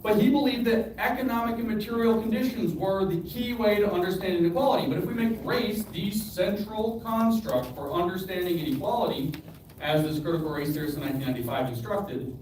But he believed that economic and material conditions were the key way to understand inequality. But if we make race the central construct for understanding inequality, as this critical race theorist in 1995 instructed,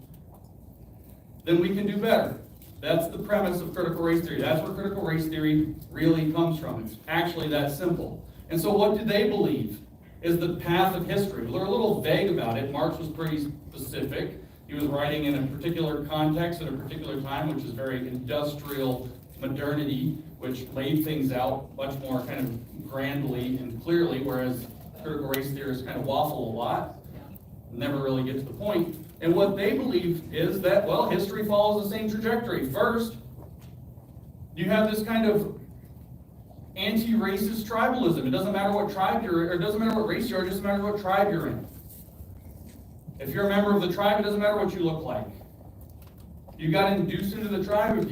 then we can do better. That's the premise of critical race theory. That's where critical race theory really comes from. It's actually that simple. And so what do they believe is the path of history? Well, they're a little vague about it. Marx was pretty specific. He was writing in a particular context at a particular time, which is very industrial modernity, which laid things out much more kind of grandly and clearly, whereas critical race theorists kind of waffle a lot, never really get to the point. And what they believe is that, well, history follows the same trajectory. First, you have this kind of anti-racist tribalism. It doesn't matter what tribe you're in, or it doesn't matter what race you are, it doesn't matter what tribe you're in. If you're a member of the tribe, it doesn't matter what you look like. You got induced into the tribe, if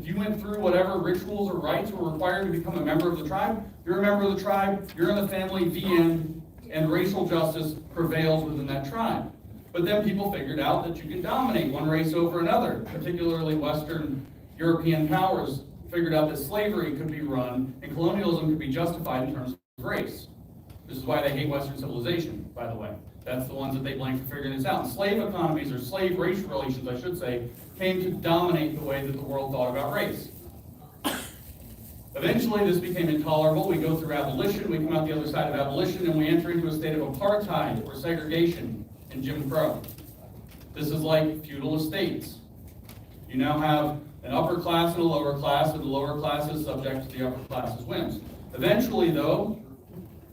you went through whatever rituals or rites were required to become a member of the tribe, you're a member of the tribe, you're in the family, the end, and racial justice prevails within that tribe. But then people figured out that you can dominate one race over another, particularly Western European powers figured out that slavery could be run and colonialism could be justified in terms of race. This is why they hate Western civilization, by the way. That's the ones that they blame for figuring this out. And slave economies, or slave race relations, I should say, came to dominate the way that the world thought about race. Eventually, this became intolerable. We go through abolition, we come out the other side of abolition, and we enter into a state of apartheid, or segregation, and Jim Crow. This is like feudal estates. You now have an upper class and a lower class, and the lower class is subject to the upper class's whims. Eventually, though,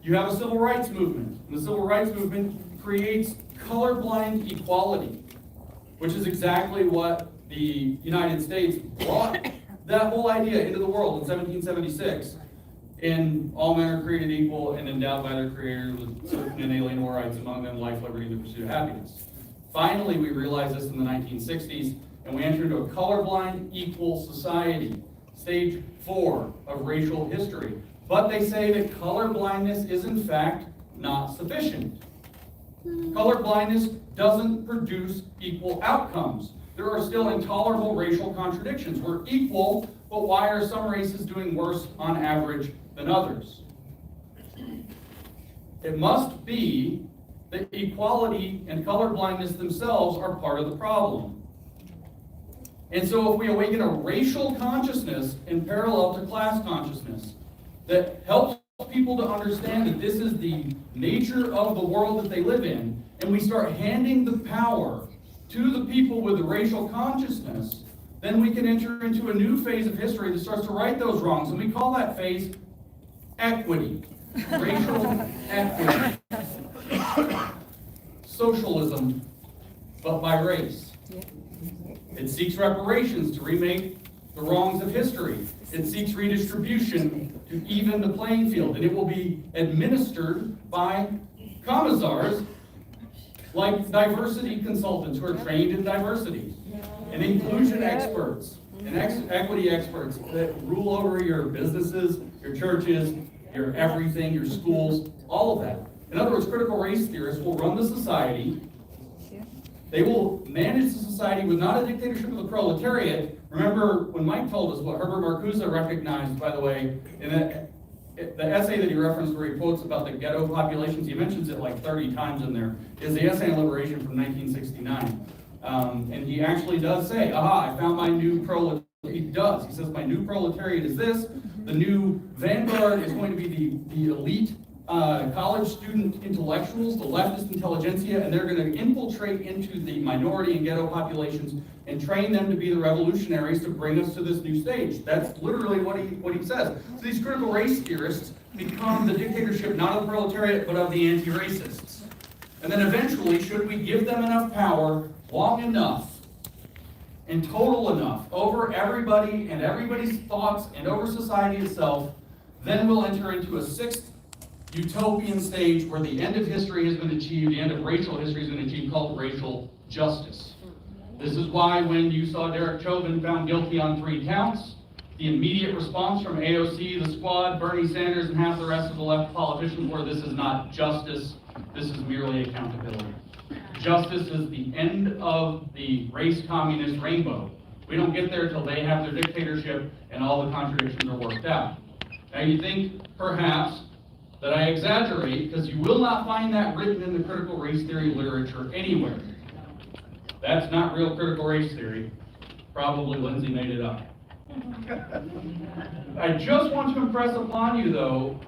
you have a civil rights movement. And the civil rights movement creates colorblind equality, which is exactly what the United States brought that whole idea into the world in 1776. In all men are created equal and endowed by their creator with certain inalienable rights, among them life, liberty, and the pursuit of happiness. Finally, we realized this in the 1960s, and we entered into a colorblind equal society, stage 4 of racial history. But they say that colorblindness is in fact not sufficient. Colorblindness doesn't produce equal outcomes. There are still intolerable racial contradictions. We're equal, but why are some races doing worse on average than others? It must be that equality and colorblindness themselves are part of the problem. And so if we awaken a racial consciousness in parallel to class consciousness that helps people to understand that this is the nature of the world that they live in, and we start handing the power to the people with the racial consciousness, then we can enter into a new phase of history that starts to right those wrongs. And we call that phase equity, racial equity. Socialism, but by race. It seeks reparations to remake the wrongs of history. It seeks redistribution to even the playing field. And it will be administered by commissars like diversity consultants who are trained in diversity, and inclusion experts, and equity experts that rule over your businesses, your churches, your everything, your schools, all of that. In other words, critical race theorists will run the society. They will manage the society with not a dictatorship of the proletariat. Remember when Mike told us what Herbert Marcuse recognized, by the way, in the essay that he referenced where he quotes about the ghetto populations, he mentions it like 30 times in there, is the Essay on Liberation from 1969. And he actually does say, I found my new proletariat. He does. He says, my new proletariat is this. The new vanguard is going to be the elite college student intellectuals, the leftist intelligentsia, and they're going to infiltrate into the minority and ghetto populations and train them to be the revolutionaries to bring us to this new stage. That's literally what he says. So these critical race theorists become the dictatorship not of the proletariat, but of the anti-racists. And then eventually, should we give them enough power long enough and total enough over everybody and everybody's thoughts and over society itself, then we'll enter into a sixth utopian stage where the end of history has been achieved, the end of racial history has been achieved, called racial justice. This is why when you saw Derek Chauvin found guilty on 3 counts, the immediate response from AOC, the squad, Bernie Sanders, and half the rest of the left politicians were, this is not justice, this is merely accountability. Justice is the end of the race communist rainbow. We don't get there till they have their dictatorship and all the contradictions are worked out. Now you think, perhaps, that I exaggerate, because you will not find that written in the critical race theory literature anywhere. That's not real critical race theory. Probably Lindsay made it up. I just want to impress upon you, though,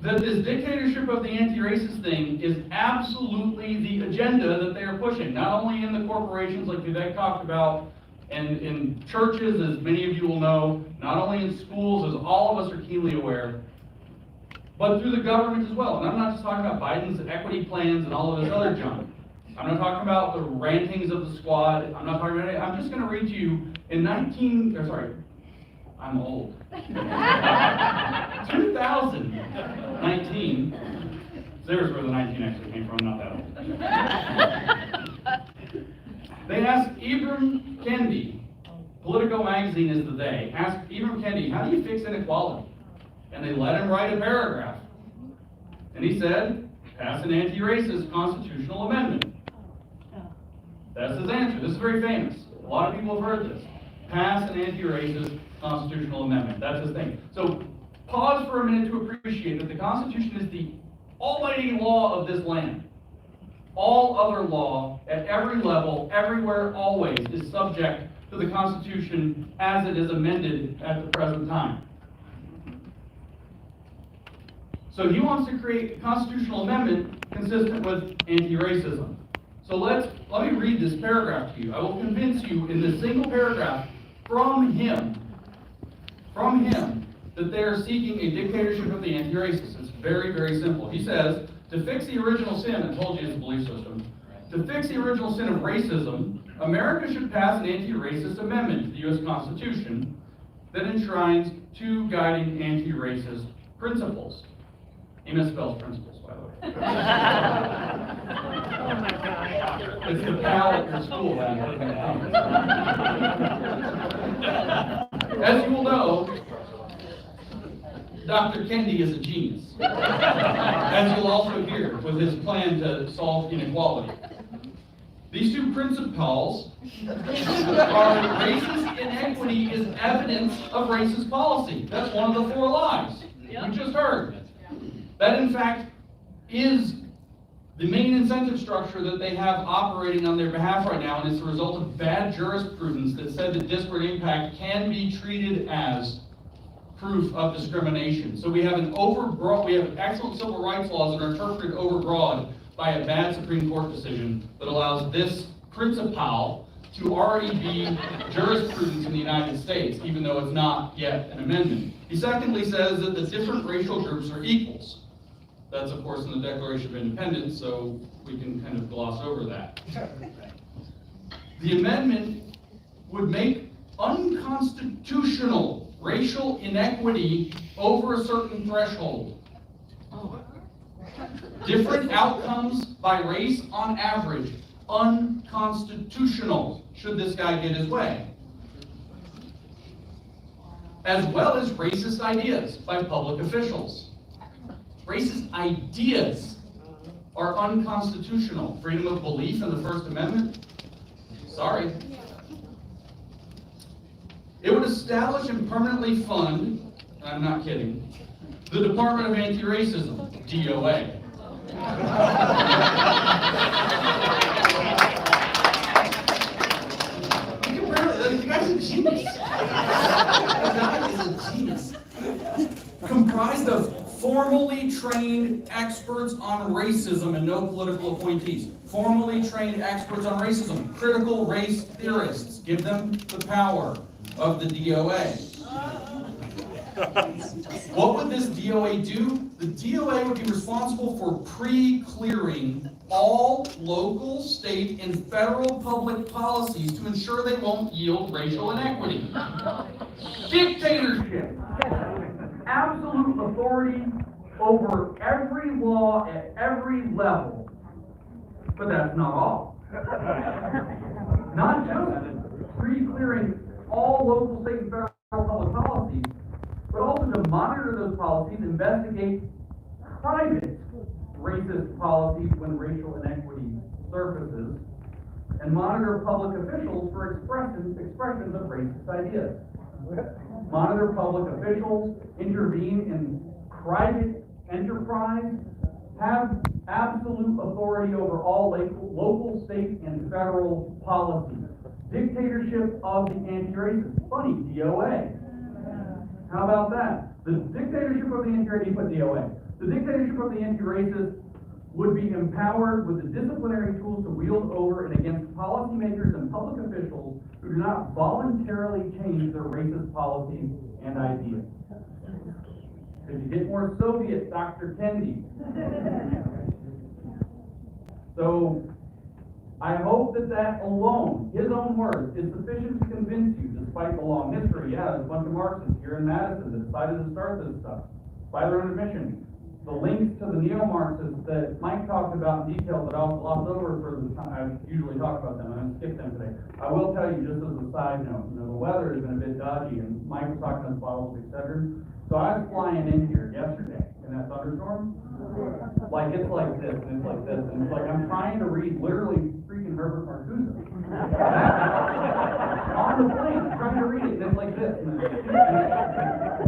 that this dictatorship of the anti-racist thing is absolutely the agenda that they are pushing, not only in the corporations like Vivek talked about, and in churches, as many of you will know, not only in schools, as all of us are keenly aware, but through the government as well. And I'm not just talking about Biden's equity plans and all of this other junk. I'm not talking about the rantings of the squad. I'm not talking about it. I'm just going to read to you in I'm old. 2019, there's where the 19 actually came from, not that old. They asked Ibram Kendi, Politico magazine is the they, asked Ibram Kendi, how do you fix inequality? And they let him write a paragraph. And he said, pass an anti-racist constitutional amendment. That's his answer. This is very famous. A lot of people have heard this. Pass an anti-racist constitutional amendment. That's his thing. So pause for a minute to appreciate that the Constitution is the almighty law of this land. All other law at every level, everywhere, always is subject to the Constitution as it is amended at the present time. So he wants to create a constitutional amendment consistent with anti-racism. So let me read this paragraph to you. I will convince you in this single paragraph from him, that they are seeking a dictatorship of the anti-racists. It's very, very simple. He says, to fix the original sin, I told you it's a belief system, to fix the original sin of racism, America should pass an anti-racist amendment to the U.S. Constitution that enshrines two guiding anti-racist principles. He misspells principles, by the way. It's the palette in school that I'm putting it on. As you will know, Dr. Kendi is a genius. As you'll also hear with his plan to solve inequality. These two principles are racist inequity is evidence of racist policy. That's one of the four lies we just heard. That, in fact, is the main incentive structure that they have operating on their behalf right now, and it's a result of bad jurisprudence that said that disparate impact can be treated as proof of discrimination. So we have we have excellent civil rights laws that are interpreted overbroad by a bad Supreme Court decision that allows this principle to already be jurisprudence in the United States, even though it's not yet an amendment. He secondly says that the different racial groups are equals. That's, of course, in the Declaration of Independence, so we can kind of gloss over that. The amendment would make unconstitutional racial inequity over a certain threshold. Different outcomes by race on average, unconstitutional, should this guy get his way. As well as racist ideas by public officials. Racist ideas are unconstitutional. Freedom of belief in the First Amendment? Sorry. It would establish and permanently fund, I'm not kidding, the Department of Anti-Racism, DOA. You guys are genius. That is a genius. Comprised of formally trained experts on racism and no political appointees. Formally trained experts on racism, critical race theorists. Give them the power of the DOA. What would this DOA do? The DOA would be responsible for pre-clearing all local, state, and federal public policies to ensure they won't yield racial inequity. Dictatorship. Absolute authority over every law at every level. But that's not all. Not just pre-clearing all local, state, and federal public policies, but also to monitor those policies, investigate private racist policies when racial inequity surfaces, and monitor public officials for expressions of racist ideas. Monitor public officials, intervene in private enterprise, have absolute authority over all local, state, and federal policies. Dictatorship of the anti-racists. Funny, DOA. How about that? The dictatorship of the anti-racists, he put DOA. The dictatorship of the anti-racists would be empowered with the disciplinary tools to wield over and against policymakers and public officials who do not voluntarily change their racist policies and ideas. If you get more Soviet, Dr. Kendi. So, I hope that that alone, his own words, is sufficient to convince you, despite the long history. Yeah, there's a bunch of Marxists here in Madison that decided to start this stuff by their own admission. The links to the neo-Marxists that Mike talked about in detail that I'll gloss over for the time. I usually talk about them. I'm going to skip them today. I will tell you, just as a side note, the weather has been a bit dodgy, and Mike was talking about bottles of Excedrin. So I was flying in here yesterday in that thunderstorm. Like, it's like this, and it's like this, and it's like I'm trying to read literally freaking Herbert Marcuse. On the plane, I'm trying to read it, and it's like this. And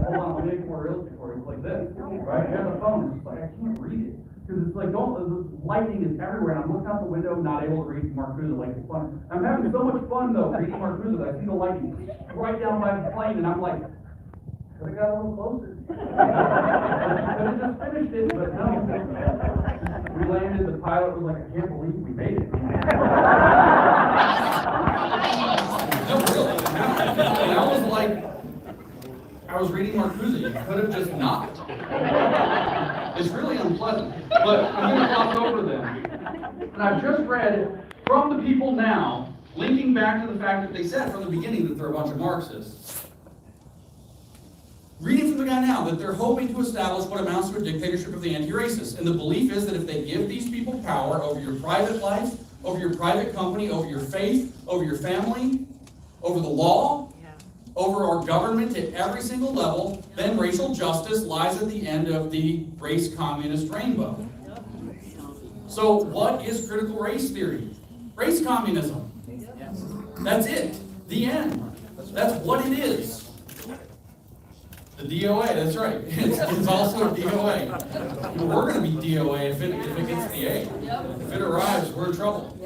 hold on, let me make more realistic for you. It's like this, right? Here's the phone. It's like, I can't read it. Because it's like, the lightning is everywhere, and I'm looking out the window, not able to read Marcuse. Like, it's fun. I'm having so much fun, though, reading Marcuse. I see the lightning right down by the plane, and I'm like, could have got a little closer. Could have just finished it, but no. We landed, the pilot was like, I can't believe we made it. No, really. And I was like, I was reading Marcuse. You could have just not. It's really unpleasant. But I'm going to gloss over them. And I've just read from the people now, linking back to the fact that they said from the beginning that they're a bunch of Marxists. Reading from the guy now that they're hoping to establish what amounts to a dictatorship of the anti-racists. And the belief is that if they give these people power over your private life, over your private company, over your faith, over your family, over the law, over our government at every single level, then racial justice lies at the end of the race communist rainbow. So what is critical race theory? Race communism. That's it. The end. That's what it is. The DOA, that's right. It's also a DOA. We're going to be DOA if it gets the A. If it arrives, we're in trouble.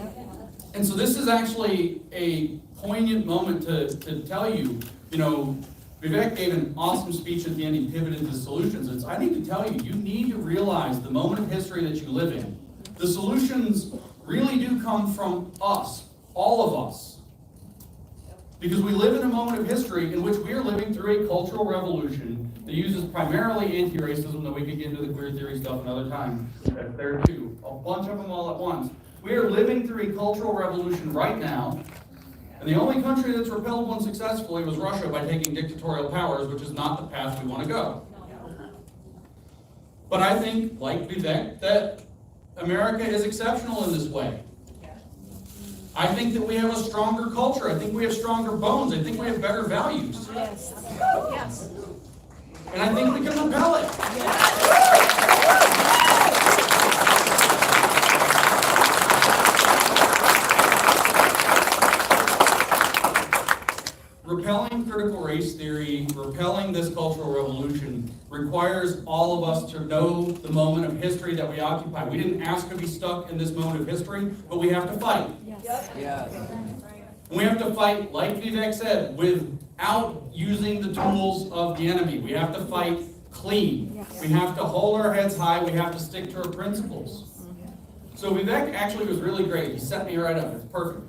And so this is actually a poignant moment to tell you, Vivek gave an awesome speech at the end. He pivoted to solutions. I need to tell you, you need to realize the moment of history that you live in. The solutions really do come from us, all of us. Because we live in a moment of history in which we are living through a cultural revolution that uses primarily anti-racism, that we could get into the queer theory stuff another time. That's there too. A bunch of them all at once. We are living through a cultural revolution right now, and the only country that's repelled one successfully was Russia by taking dictatorial powers, which is not the path we want to go. But I think, like Vivek, that America is exceptional in this way. I think that we have a stronger culture. I think we have stronger bones. I think we have better values. Yes. Yes. And I think we can repel it. Repelling critical race theory, repelling this cultural revolution, requires all of us to know the moment of history that we occupy. We didn't ask to be stuck in this moment of history, but we have to fight. Yes. Yes. We have to fight, like Vivek said, without using the tools of the enemy. We have to fight clean. Yes. We have to hold our heads high. We have to stick to our principles. So Vivek actually was really great. He set me right up. It's perfect.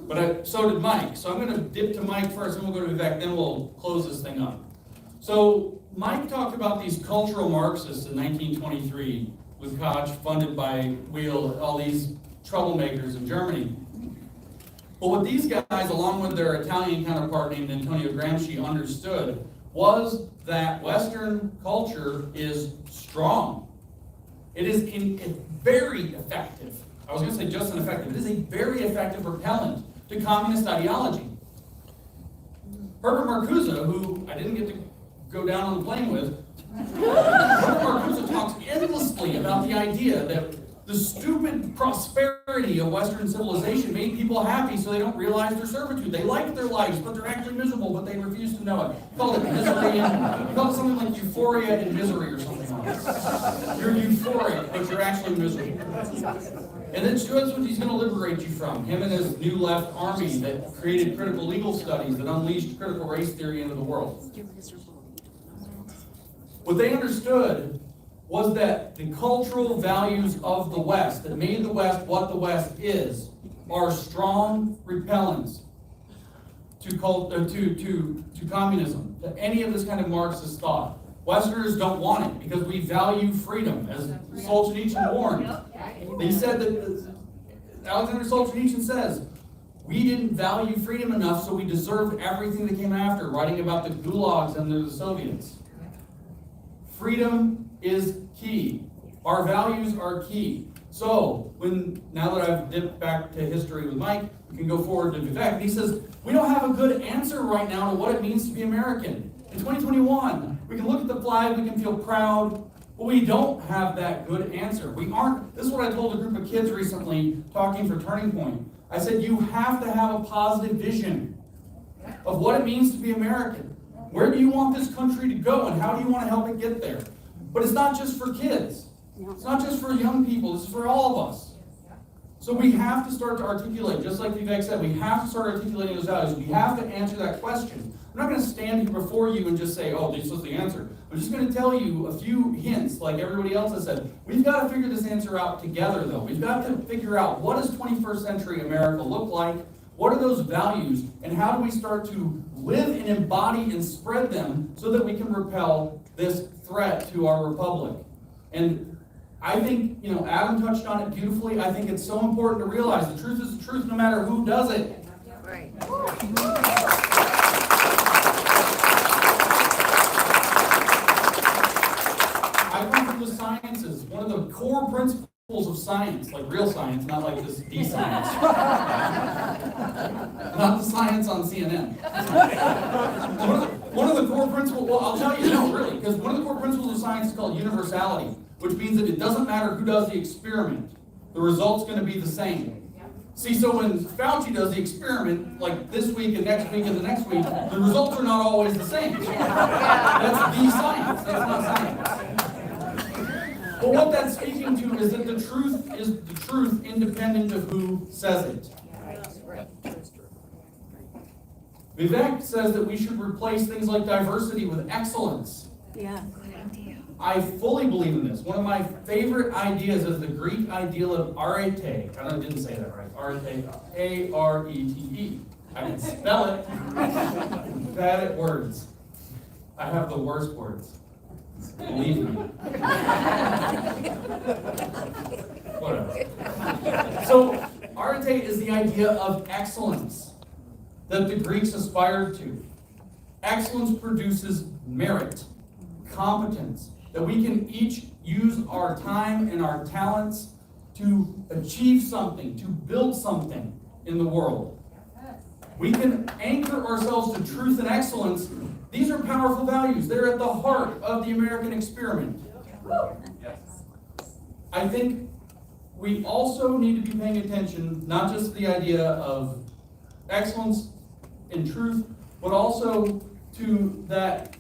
But so did Mike. So I'm going to dip to Mike first, and we'll go to Vivek, then we'll close this thing up. So Mike talked about these cultural Marxists in 1923 with Koch, funded by Wheel, all these troublemakers in Germany. But what these guys, along with their Italian counterpart named Antonio Gramsci, understood was that Western culture is strong. It is very effective. I was going to say just an effective. It is a very effective repellent to communist ideology. Herbert Marcuse, who I didn't get to go down on the plane with, Herbert Marcuse talks endlessly about the idea that the stupid prosperity security of Western civilization made people happy so they don't realize their servitude. They like their lives, but they're actually miserable, but they refuse to know it. He called it misery, and he called it something like euphoria and misery or something like that. You're euphoric, but you're actually miserable. And that's what he's going to liberate you from. Him and his new left army that created critical legal studies that unleashed critical race theory into the world. What they understood was that the cultural values of the West, that made the West what the West is, are strong repellents to communism, to any of this kind of Marxist thought. Westerners don't want it because we value freedom, as Solzhenitsyn warned. They said that, Alexander Solzhenitsyn says, we didn't value freedom enough, so we deserved everything that came after, writing about the gulags and the Soviets. Freedom is key. Our values are key. So, now that I've dipped back to history with Mike, we can go forward to Vivek. And he says, we don't have a good answer right now to what it means to be American. In 2021, we can look at the flag, we can feel proud, but we don't have that good answer. This is what I told a group of kids recently, talking for Turning Point. I said, you have to have a positive vision of what it means to be American. Where do you want this country to go, and how do you want to help it get there? But it's not just for kids. It's not just for young people. It's for all of us. So we have to start to articulate, just like Vivek said, we have to start articulating those values. We have to answer that question. I'm not going to stand here before you and just say, oh, this was the answer. I'm just going to tell you a few hints, like everybody else has said. We've got to figure this answer out together, though. We've got to figure out, what does 21st century America look like? What are those values? And how do we start to live and embody and spread them so that we can repel this threat to our republic? And I think, Adam touched on it beautifully. I think it's so important to realize the truth is the truth no matter who does it. Right. I come from the sciences. One of the core principles of science, like real science, not like this D-science. Not the science on CNN. One of the core principles, well, I'll tell you, no, really, because one of the core principles of science is called universality, which means that it doesn't matter who does the experiment, the result's going to be the same. See, so when Fauci does the experiment, like this week and the next week, the results are not always the same. That's the science, that's not science. But what that's speaking to is that the truth is the truth independent of who says it. Vivek says that we should replace things like diversity with excellence. Yeah, good idea. I fully believe in this. One of my favorite ideas is the Greek ideal of arete. I didn't say that right. Arete, A-R-E-T-E. I can spell it. Bad at words. I have the worst words. Believe me. Whatever. So, arete is the idea of excellence that the Greeks aspired to. Excellence produces merit, competence, that we can each use our time and our talents to achieve something, to build something in the world. We can anchor ourselves to truth and excellence. These are powerful values. They're at the heart of the American experiment. I think we also need to be paying attention, not just to the idea of excellence in truth, but also to that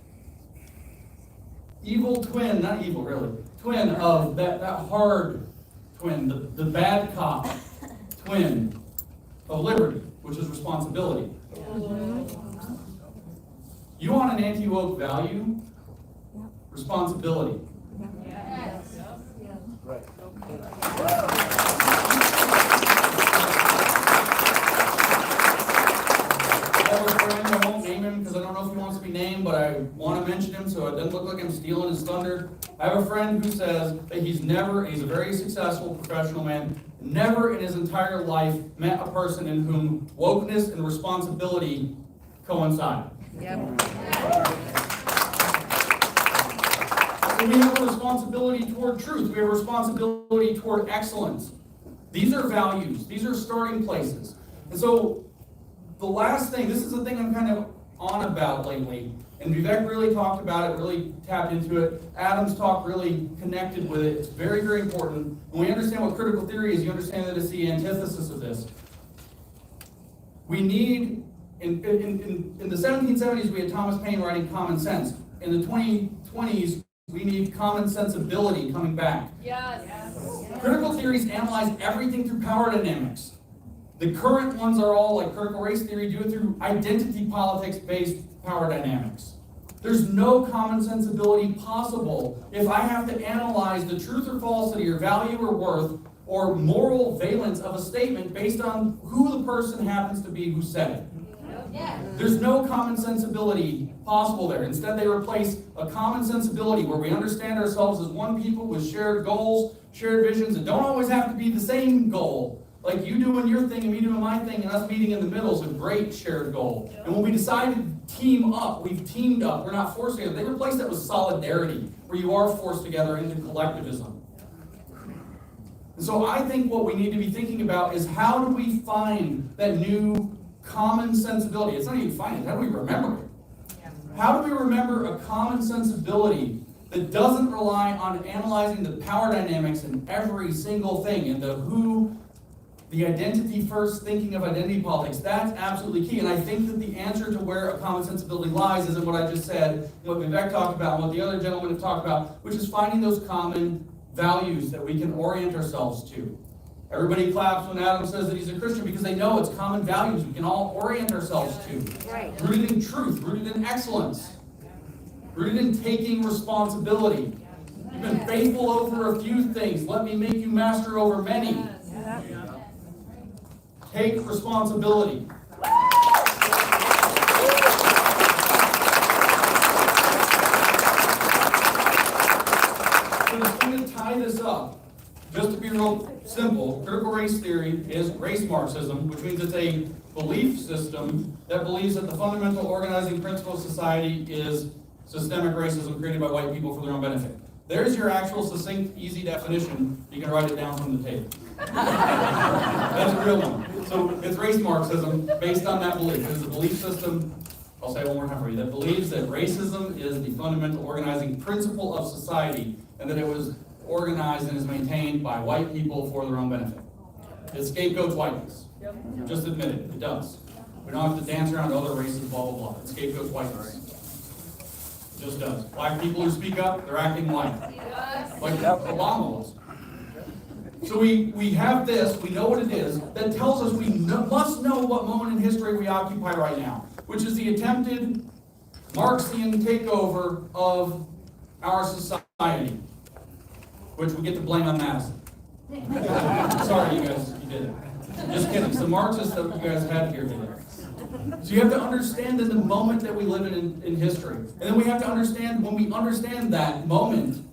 evil twin, not evil really, twin of that hard twin, the bad cop twin of liberty, which is responsibility. You want an anti-woke value? Responsibility. Right. I have a friend, I won't name him because I don't know if he wants to be named, but I want to mention him so it doesn't look like I'm stealing his thunder. I have a friend who says that he's a very successful professional man, never in his entire life met a person in whom wokeness and responsibility coincide. Yep. So we have a responsibility toward truth. We have a responsibility toward excellence. These are values. These are starting places. And so the last thing, this is the thing I'm kind of on about lately, and Vivek really talked about it, really tapped into it. Adam's talk really connected with it. It's very, very important. When we understand what critical theory is, you understand that it's the antithesis of this. We need, in the 1770s, we had Thomas Paine writing Common Sense. In the 2020s, we need common sensibility coming back. Yes. Critical theories analyze everything through power dynamics. The current ones are all like critical race theory, do it through identity politics-based power dynamics. There's no common sensibility possible if I have to analyze the truth or falsity or value or worth or moral valence of a statement based on who the person happens to be who said it. There's no common sensibility possible there. Instead, they replace a common sensibility where we understand ourselves as one people with shared goals, shared visions, and don't always have to be the same goal. Like you doing your thing and me doing my thing and us meeting in the middle is a great shared goal. And when we decide to team up, we've teamed up. We're not forced together. They replace that with solidarity, where you are forced together into collectivism. And so I think what we need to be thinking about is how do we find that new common sensibility? It's not even find it. How do we remember it? How do we remember a common sensibility that doesn't rely on analyzing the power dynamics in every single thing and the who, the identity first, thinking of identity politics? That's absolutely key. And I think that the answer to where a common sensibility lies is in what I just said, what Vivek talked about, and what the other gentlemen have talked about, which is finding those common values that we can orient ourselves to. Everybody claps when Adam says that he's a Christian because they know it's common values we can all orient ourselves to. Right. Rooted in truth, rooted in excellence, rooted in taking responsibility. You've been faithful over a few things. Let me make you master over many. Take responsibility. So just going to tie this up. Just to be real simple, critical race theory is race Marxism, which means it's a belief system that believes that the fundamental organizing principle of society is systemic racism created by white people for their own benefit. There's your actual succinct, easy definition. You can write it down from the tape. That's a real one. So it's race Marxism based on that belief. It is a belief system, I'll say it one more time for you, that believes that racism is the fundamental organizing principle of society and that it was organized and is maintained by white people for their own benefit. It scapegoats whiteness. Just admit it, it does. We don't have to dance around other races, blah, blah, blah. It scapegoats whiteness. It just does. Black people who speak up, they're acting white. Like Obama was. So we have this, we know what it is, that tells us we must know what moment in history we occupy right now, which is the attempted Marxian takeover of our society, which we get to blame on Madison. Sorry, you guys, you did it. Just kidding. It's the Marxists that you guys had here today. So you have to understand in the moment that we live in history. And then we have to understand, when we understand that moment,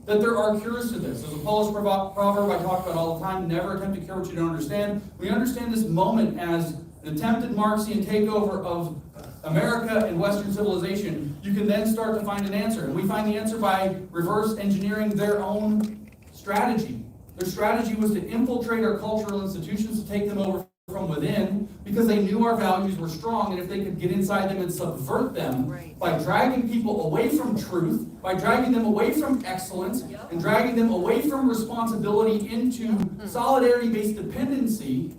that there are cures to this. There's a Polish proverb I talk about all the time, never attempt to cure what you don't understand. We understand this moment as an attempted Marxian takeover of America and Western civilization. You can then start to find an answer. And we find the answer by reverse engineering their own strategy. Their strategy was to infiltrate our cultural institutions, to take them over from within, because they knew our values were strong, and if they could get inside them and subvert them by dragging people away from truth, by dragging them away from excellence, and dragging them away from responsibility into solidarity-based dependency,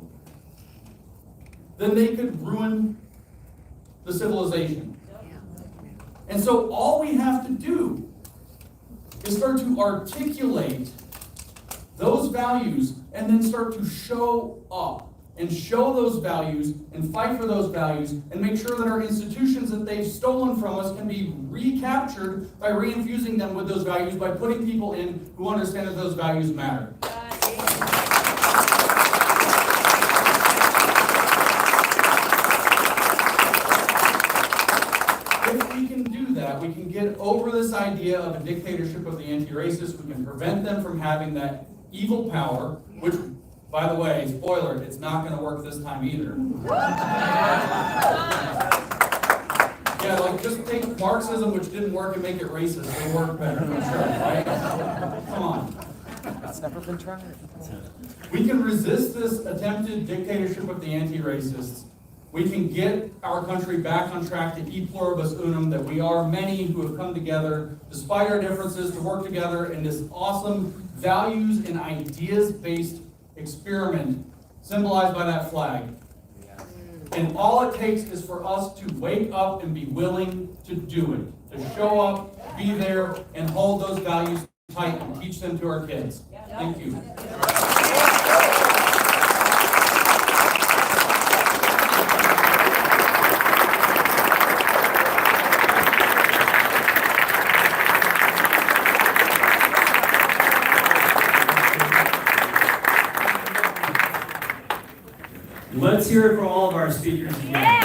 then they could ruin the civilization. And so all we have to do is start to articulate those values and then start to show up and show those values and fight for those values and make sure that our institutions that they've stolen from us can be recaptured by reinfusing them with those values, by putting people in who understand that those values matter. If we can do that, we can get over this idea of a dictatorship of the anti-racists. We can prevent them from having that evil power, which, by the way, spoiler, it's not going to work this time either. Yeah, like just take Marxism, which didn't work, and make it racist. It'll work better, for sure, right? Come on. It's never been tried. We can resist this attempted dictatorship of the anti-racists we can get our country back on track to e pluribus unum, that we are many who have come together, despite our differences, to work together in this awesome values and ideas-based experiment symbolized by that flag. And all it takes is for us to wake up and be willing to do it, to show up, be there, and hold those values tight and teach them to our kids. Thank you. Let's hear it for all of our speakers again.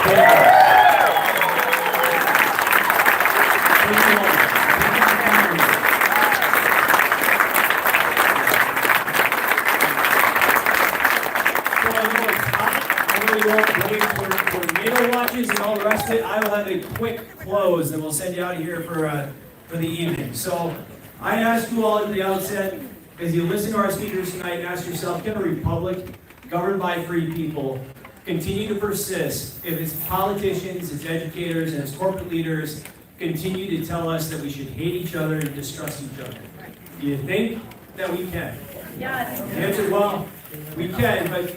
Tornado watches and all the rest of it. I will have a quick close and we'll send you out of here for the evening. So I ask you all at the outset, as you listen to our speakers tonight, ask yourself, can a republic governed by free people continue to persist if its politicians, its educators, and its corporate leaders continue to tell us that we should hate each other and distrust each other? Do you think that we can? Yes. The answer is, well, we can, but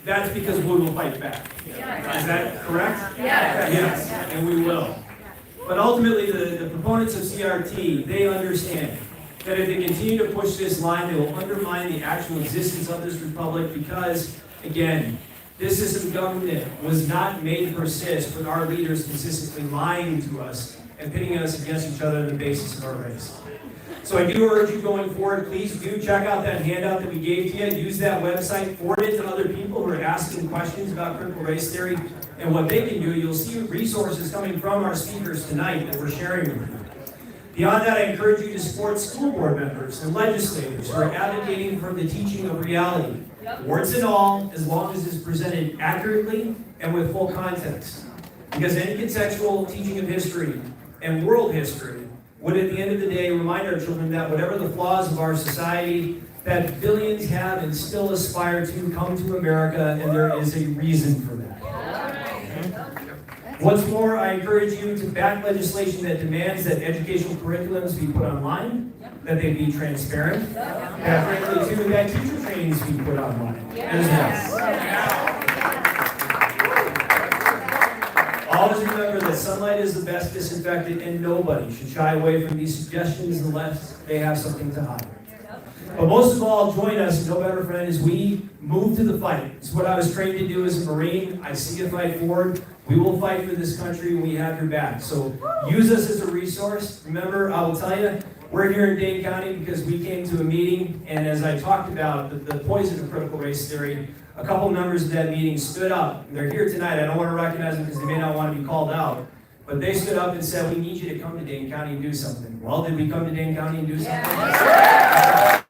that's because we will fight back. Is that correct? Yes. Yes, and we will. But ultimately, the proponents of CRT, they understand that if they continue to push this line, they will undermine the actual existence of this republic because, again, this system of government was not made to persist with our leaders consistently lying to us and pitting us against each other on the basis of our race. So I do urge you going forward, please do check out that handout that we gave to you. Use that website, forward it to other people who are asking questions about critical race theory and what they can do. You'll see resources coming from our speakers tonight that we're sharing with you. Beyond that, I encourage you to support school board members and legislators who are advocating for the teaching of reality, warts and all, as long as it's presented accurately and with full context. Because any contextual teaching of history and world history would at the end of the day remind our children that whatever the flaws of our society, that billions have and still aspire to come to America, and there is a reason for that. What's more, I encourage you to back legislation that demands that educational curriculums be put online, that they be transparent, that frankly too, that teacher trainings be put online as well. Always remember that sunlight is the best disinfectant and nobody should shy away from these suggestions unless they have something to hide. But most of all, join us, no better friend, as we move to the fight. It's what I was trained to do as a Marine. I see a fight forward. We will fight for this country and we have your back. So use us as a resource. Remember, I will tell you, we're here in Dane County because we came to a meeting, and as I talked about the poison of critical race theory, a couple members of that meeting stood up. They're here tonight. I don't want to recognize them because they may not want to be called out. But they stood up and said, we need you to come to Dane County and do something. Well, did we come to Dane County and do something? Yeah.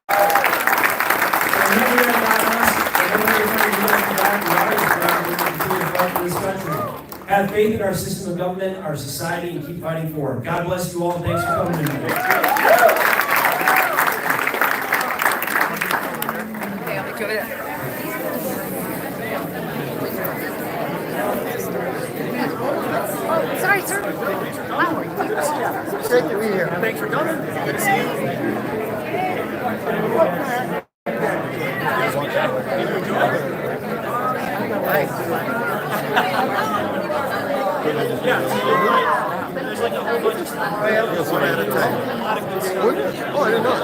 Have faith in our system of government, our society, and keep fighting forward. God bless you all. Thanks for coming tonight. Sorry, sir. Wow. It's great to be here. Thanks for coming. Good to see you. One at a time. Oh, I didn't know.